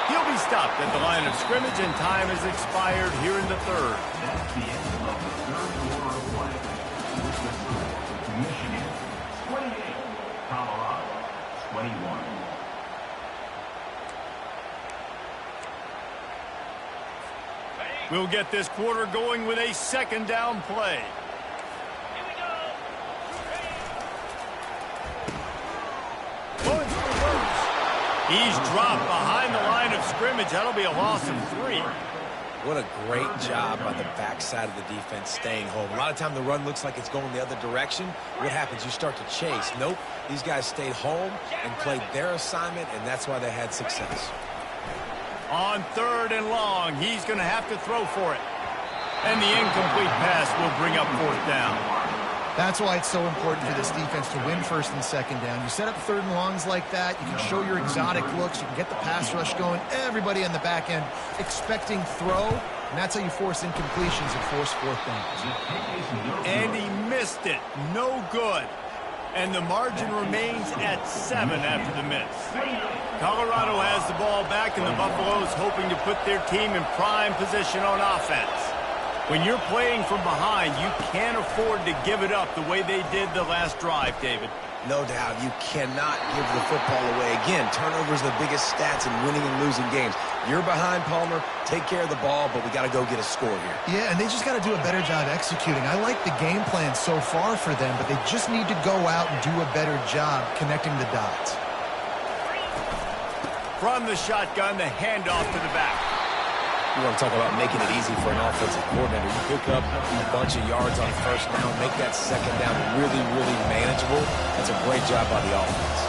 He'll be stopped at the line of scrimmage, and time has expired here in the 3rd. That's the end of the 3rd quarter of play. Michigan 28, Colorado 21. We'll get this quarter going with a 2nd down play. He's dropped behind the line of scrimmage. That'll be a loss of 3. What a great job by the backside of the defense staying home. A lot of time the run looks like it's going the other direction. What happens? You start to chase. Nope. These guys stayed home and played their assignment, and that's why they had success. On 3rd and long, he's going to have to throw for it. And the incomplete pass will bring up 4th down. That's why it's so important for this defense to win 1st and 2nd down. You set up 3rd and longs like that. You can show your exotic looks. You can get the pass rush going. Everybody on the back end expecting throw. And that's how you force incompletions and force 4th downs. And he missed it. No good. And the margin remains at 7 after the miss. Colorado has the ball back, and the Buffaloes hoping to put their team in prime position on offense. When you're playing from behind, you can't afford to give it up the way they did the last drive, David. No doubt. You cannot give the football away. Again, turnovers are the biggest stats in winning and losing games. You're behind, Palmer. Take care of the ball, but we got to go get a score here. Yeah, and they just got to do a better job executing. I like the game plan so far for them, but they just need to go out and do a better job connecting the dots. From the shotgun, the handoff to the back. You want to talk about making it easy for an offensive coordinator. You pick up a bunch of yards on first down, make that second down really, really manageable. That's a great job by the offense.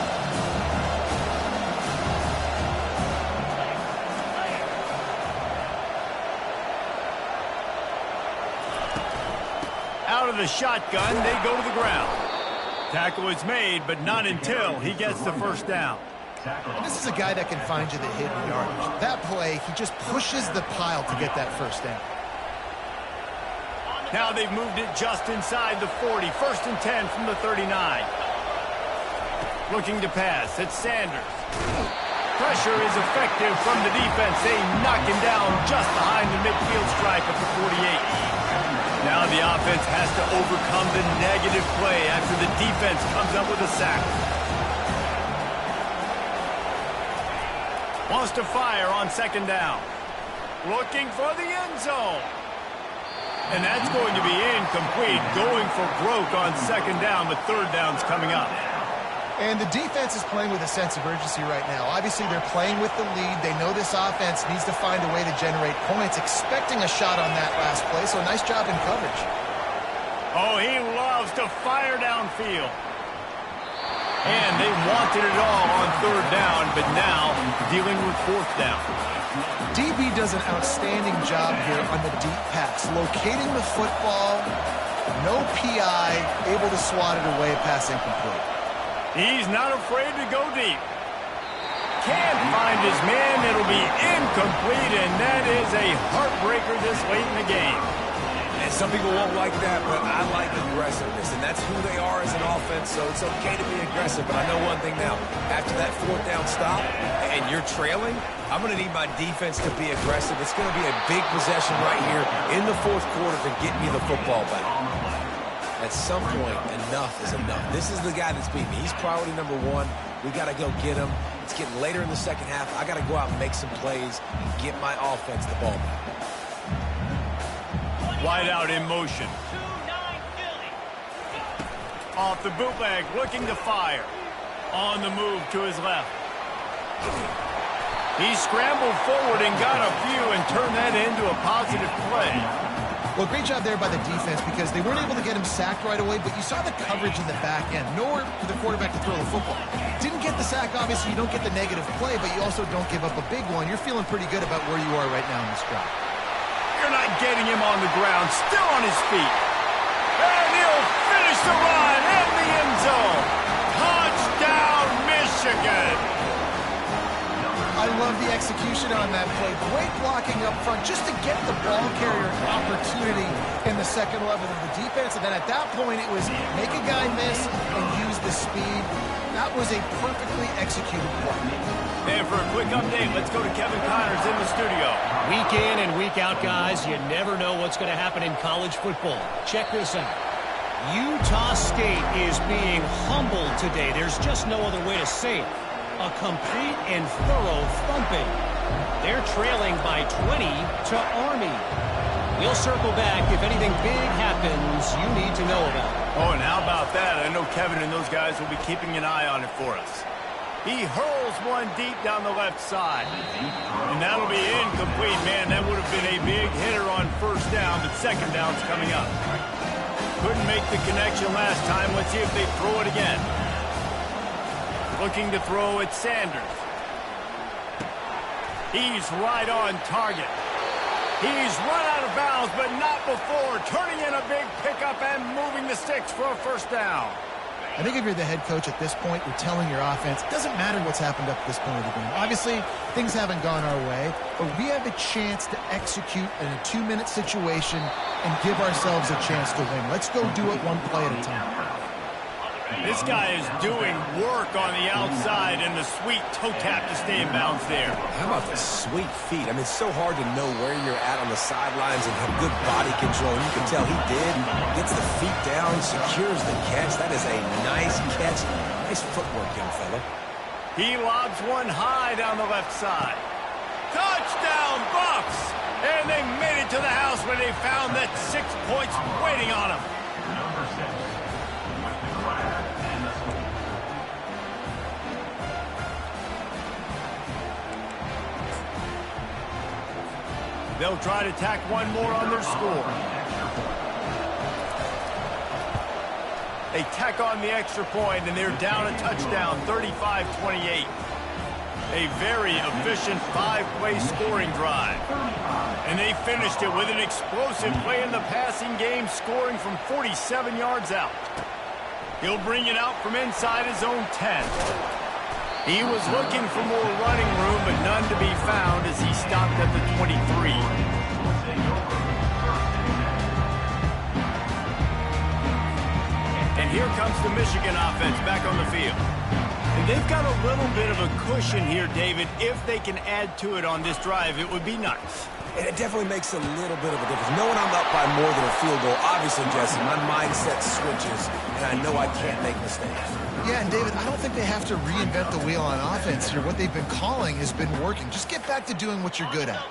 Out of the shotgun, they go to the ground. Tackle is made, but not until he gets the first down. And this is a guy that can find you the hidden yardage. That play, he just pushes the pile to get that first down. Now they've moved it just inside the 40. First and 10 from the 39. Looking to pass. It's Sanders. Pressure is effective from the defense. They knock him down just behind the midfield stripe at the 48. Now the offense has to overcome the negative play after the defense comes up with a sack. Wants to fire on second down. Looking for the end zone. And that's going to be incomplete. Going for broke on second down, but third down's coming up. And the defense is playing with a sense of urgency right now. Obviously, they're playing with the lead. They know this offense needs to find a way to generate points, expecting a shot on that last play, so nice job in coverage. Oh, he loves to fire downfield. And they wanted it all on third down, but now dealing with fourth down. DB does an outstanding job here on the deep pass, locating the football, no PI, able to swat it away, pass incomplete. He's not afraid to go deep. Can't find his man. It'll be incomplete, and that is a heartbreaker this late in the game. And some people won't like that, but I like aggressiveness, and that's who they are as an offense, so it's okay to be aggressive. But I know one thing now. After that fourth down stop and you're trailing, I'm going to need my defense to be aggressive. It's going to be a big possession right here in the fourth quarter to get me the football back. At some point, enough is enough. This is the guy that's beat me. He's priority number one. We got to go get him. It's getting later in the second half. I got to go out and make some plays and get my offense the ball back. Wide out in motion. Off the bootleg, looking to fire. On the move to his left. He scrambled forward and got a few and turned that into a positive play. Well, great job there by the defense because they weren't able to get him sacked right away, but you saw the coverage in the back end. Nowhere for the quarterback to throw the football. Didn't get the sack, obviously. You don't get the negative play, but you also don't give up a big one. You're feeling pretty good about where you are right now in this drive. You're not getting him on the ground, still on his feet. And he'll finish the run in the end zone. Touchdown, Michigan. I love the execution on that play. Great blocking up front just to get the ball carrier an opportunity in the second level of the defense. And then at that point, it was make a guy miss and use the speed. That was a perfectly executed play. And for a quick update, let's go to Kevin Connors in the studio. Week in and week out, guys, you never know what's going to happen in college football. Check this out. Utah State is being humbled today. There's just no other way to say it. A complete and thorough thumping. They're trailing by 20 to Army. We'll circle back if anything big happens you need to know about. Oh, and how about that? I know Kevin and those guys will be keeping an eye on it for us. He hurls one deep down the left side. And that'll be incomplete, man. That would have been a big hitter on first down, but second down's coming up. Couldn't make the connection last time. Let's see if they throw it again. Looking to throw at Sanders. He's right on target. He's run out of bounds, but not before. Turning in a big pickup and moving the sticks for a first down. I think if you're the head coach at this point, you're telling your offense, it doesn't matter what's happened up to this point of the game. Obviously, things haven't gone our way, but we have a chance to execute in a 2-minute situation and give ourselves a chance to win. Let's go do it one play at a time. This guy is doing work on the outside and the sweet toe tap to stay in bounds there. How about the sweet feet? I mean, it's so hard to know where you're at on the sidelines and have good body control. You can tell he did. Gets the feet down, secures the catch. That is a nice catch. Nice footwork, young fella. He lobs one high down the left side. Touchdown, Bucks! And they made it to the house where they found that 6 points waiting on them. Number 6. They'll try to tack one more on their score. They tack on the extra point, and they're down a touchdown, 35-28. A very efficient 5-play scoring drive. And they finished it with an explosive play in the passing game, scoring from 47 yards out. He'll bring it out from inside his own 10. He was looking for more running room, but none to be found as he stopped at the 23. And here comes the Michigan offense back on the field. And they've got a little bit of a cushion here, David. If they can add to it on this drive, it would be nice. And it definitely makes a little bit of a difference. Knowing I'm up by more than a field goal, obviously, Jesse, my mindset switches, and I know I can't make mistakes. Yeah, and David, I don't think they have to reinvent the wheel on offense here. What they've been calling has been working. Just get back to doing what you're good at.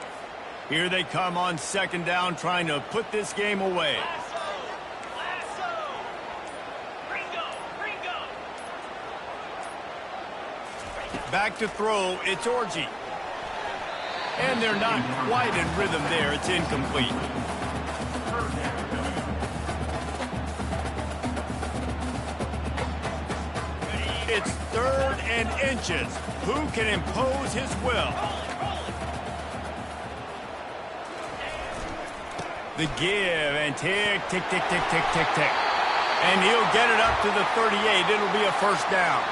Here they come on second down, trying to put this game away. Back to throw, it's Orji. And they're not quite in rhythm there. It's incomplete. It's 3rd and inches. Who can impose his will? The give, and tick, tick, tick, tick, tick, tick, tick. And he'll get it up to the 38. It'll be a first down.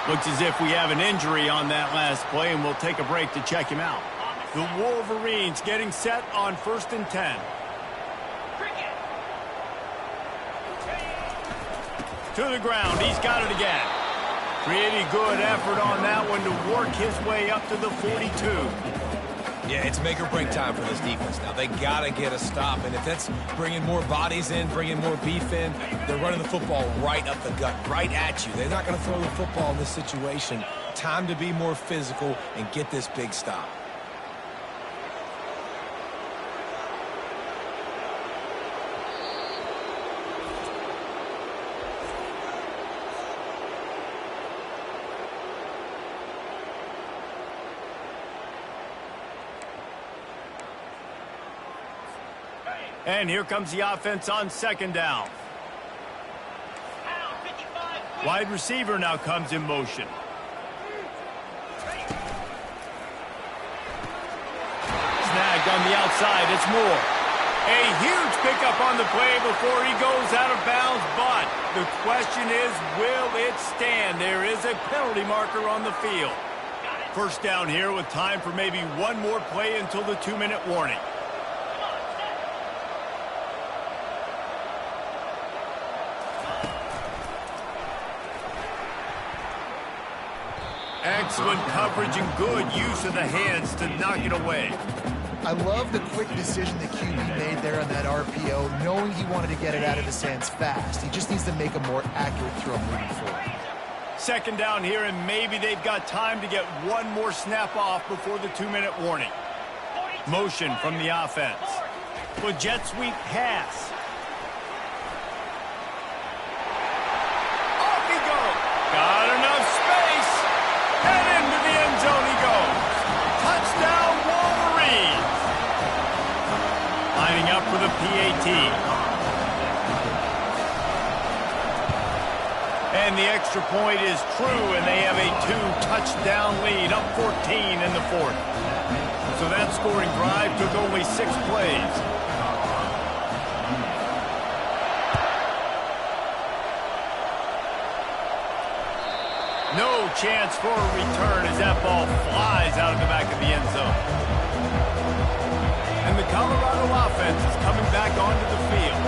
Looks as if we have an injury on that last play, and we'll take a break to check him out. The Wolverines getting set on 1st and 10. To the ground. He's got it again. Pretty good effort on that one to work his way up to the 42. Yeah, it's make or break time for this defense now. They got to get a stop, and if that's bringing more bodies in, bringing more beef in, they're running the football right up the gut, right at you. They're not going to throw the football in this situation. Time to be more physical and get this big stop. And here comes the offense on second down. Wide receiver now comes in motion. Snagged on the outside. It's Moore. A huge pickup on the play before he goes out of bounds, but the question is, will it stand? There is a penalty marker on the field. First down here with time for maybe one more play until the 2-minute warning. Excellent coverage and good use of the hands to knock it away. I love the quick decision the QB made there on that RPO, knowing he wanted to get it out of his hands fast. He just needs to make a more accurate throw moving forward. Second down here, and maybe they've got time to get one more snap off before the 2-minute warning. Motion from the offense. The jet sweep pass. Off he goes. Got enough space. And into the end zone he goes. Touchdown, Wolverines. Lining up for the PAT. And the extra point is true, and they have a 2-touchdown lead, up 14 in the 4th. So that scoring drive took only 6 plays. No chance for a return as that ball flies out of the back of the end zone. And the Colorado offense is coming back onto the field.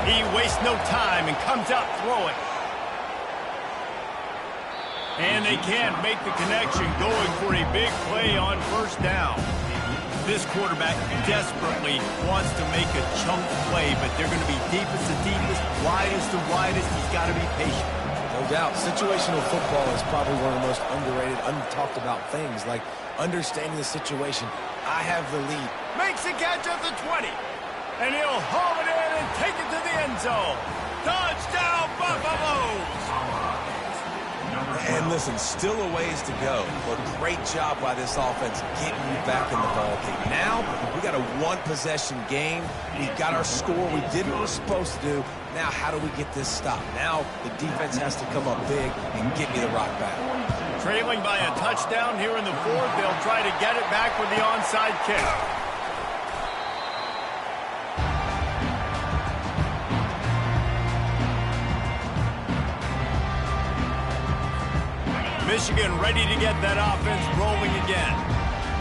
He wastes no time and comes out throwing. And they can't make the connection, going for a big play on first down. This quarterback desperately wants to make a chunk play, but they're going to be deepest to deepest, widest to widest. He's got to be patient. No doubt. Situational football is probably one of the most underrated, untalked about things, like understanding the situation. I have the lead. Makes the catch at the 20. And he'll haul it in and take it to the end zone. Touchdown, Buffaloes! And listen, still a ways to go, but great job by this offense getting you back in the ball game. Now, we got a one-possession game. We got our score. We did what we're supposed to do. Now, how do we get this stopped? Now, the defense has to come up big and get me the rock back. Trailing by a touchdown here in the fourth. They'll try to get it back with the onside kick. Michigan ready to get that offense rolling again.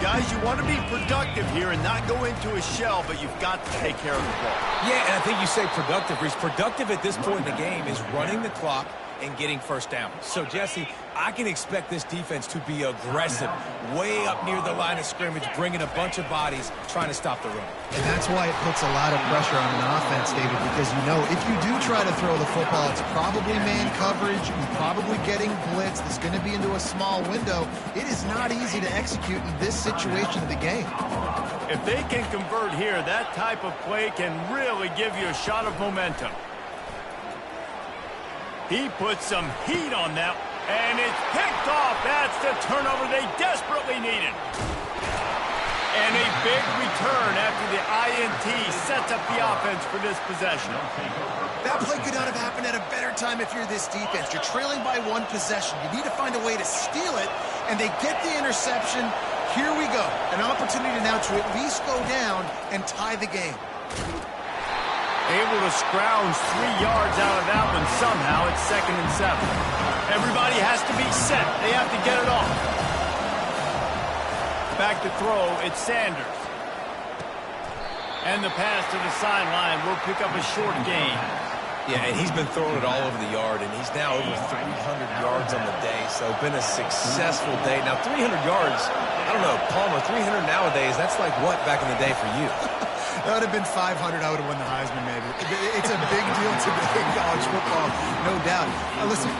Guys, you want to be productive here and not go into a shell, but you've got to take care of the ball. Yeah, and I think you say productive, Reese. Productive at this point in the game is running the clock and getting first down. So, Jesse, I can expect this defense to be aggressive, way up near the line of scrimmage, bringing a bunch of bodies, trying to stop the run. And that's why it puts a lot of pressure on an offense, David, because you know if you do try to throw the football, it's probably man coverage, you're probably getting blitz, that's going to be into a small window. It is not easy to execute in this situation of the game. If they can convert here, that type of play can really give you a shot of momentum. He puts some heat on that, and it's picked off. That's the turnover they desperately needed. And a big return after the INT sets up the offense for this possession. That play could not have happened at a better time if you're this defense. You're trailing by one possession. You need to find a way to steal it, and they get the interception. Here we go. An opportunity now to at least go down and tie the game. Able to scrounge 3 yards out of that one somehow. It's 2nd and 7. Everybody has to be set. They have to get it off. Back to throw. It's Sanders. And the pass to the sideline will pick up a short gain. Yeah, and he's been throwing it all over the yard, and he's now over 300 yards on the day, so been a successful day. Now, 300 yards, I don't know, Palmer, 300 nowadays, that's like what back in the day for you? That would have been 500. I would have won the Heisman, maybe. It's a big deal today in college football, no doubt. Now, listen,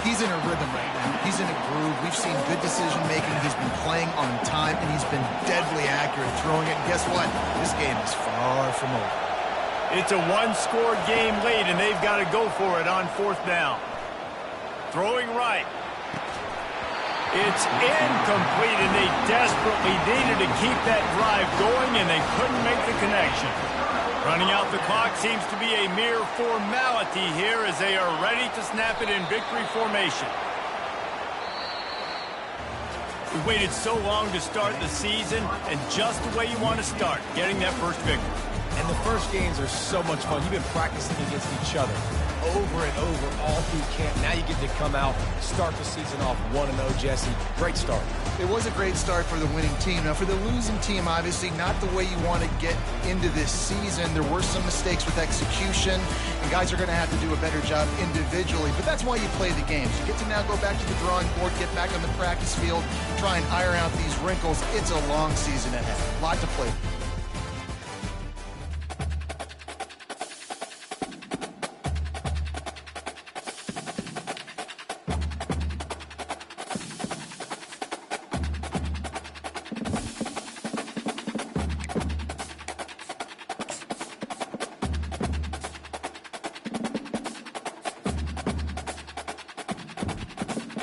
he's in a rhythm right now. He's in a groove. We've seen good decision-making. He's been playing on time, and he's been deadly accurate throwing it. And guess what? This game is far from over. It's a one-score game late, and they've got to go for it on 4th down. Throwing right. It's incomplete, and they desperately needed to keep that drive going, and they couldn't make the connection. Running out the clock seems to be a mere formality here as they are ready to snap it in victory formation. We waited so long to start the season, and just the way you want to start, getting that first victory. And the first games are so much fun. You've been practicing against each other over and over all through camp. Now you get to come out, start the season off 1-0, Jesse. Great start. It was a great start for the winning team. Now, for the losing team, obviously not the way you want to get into this season. There were some mistakes with execution, and guys are going to have to do a better job individually. But that's why you play the games. You get to now go back to the drawing board, get back on the practice field, try and iron out these wrinkles. It's a long season ahead. A lot to play for.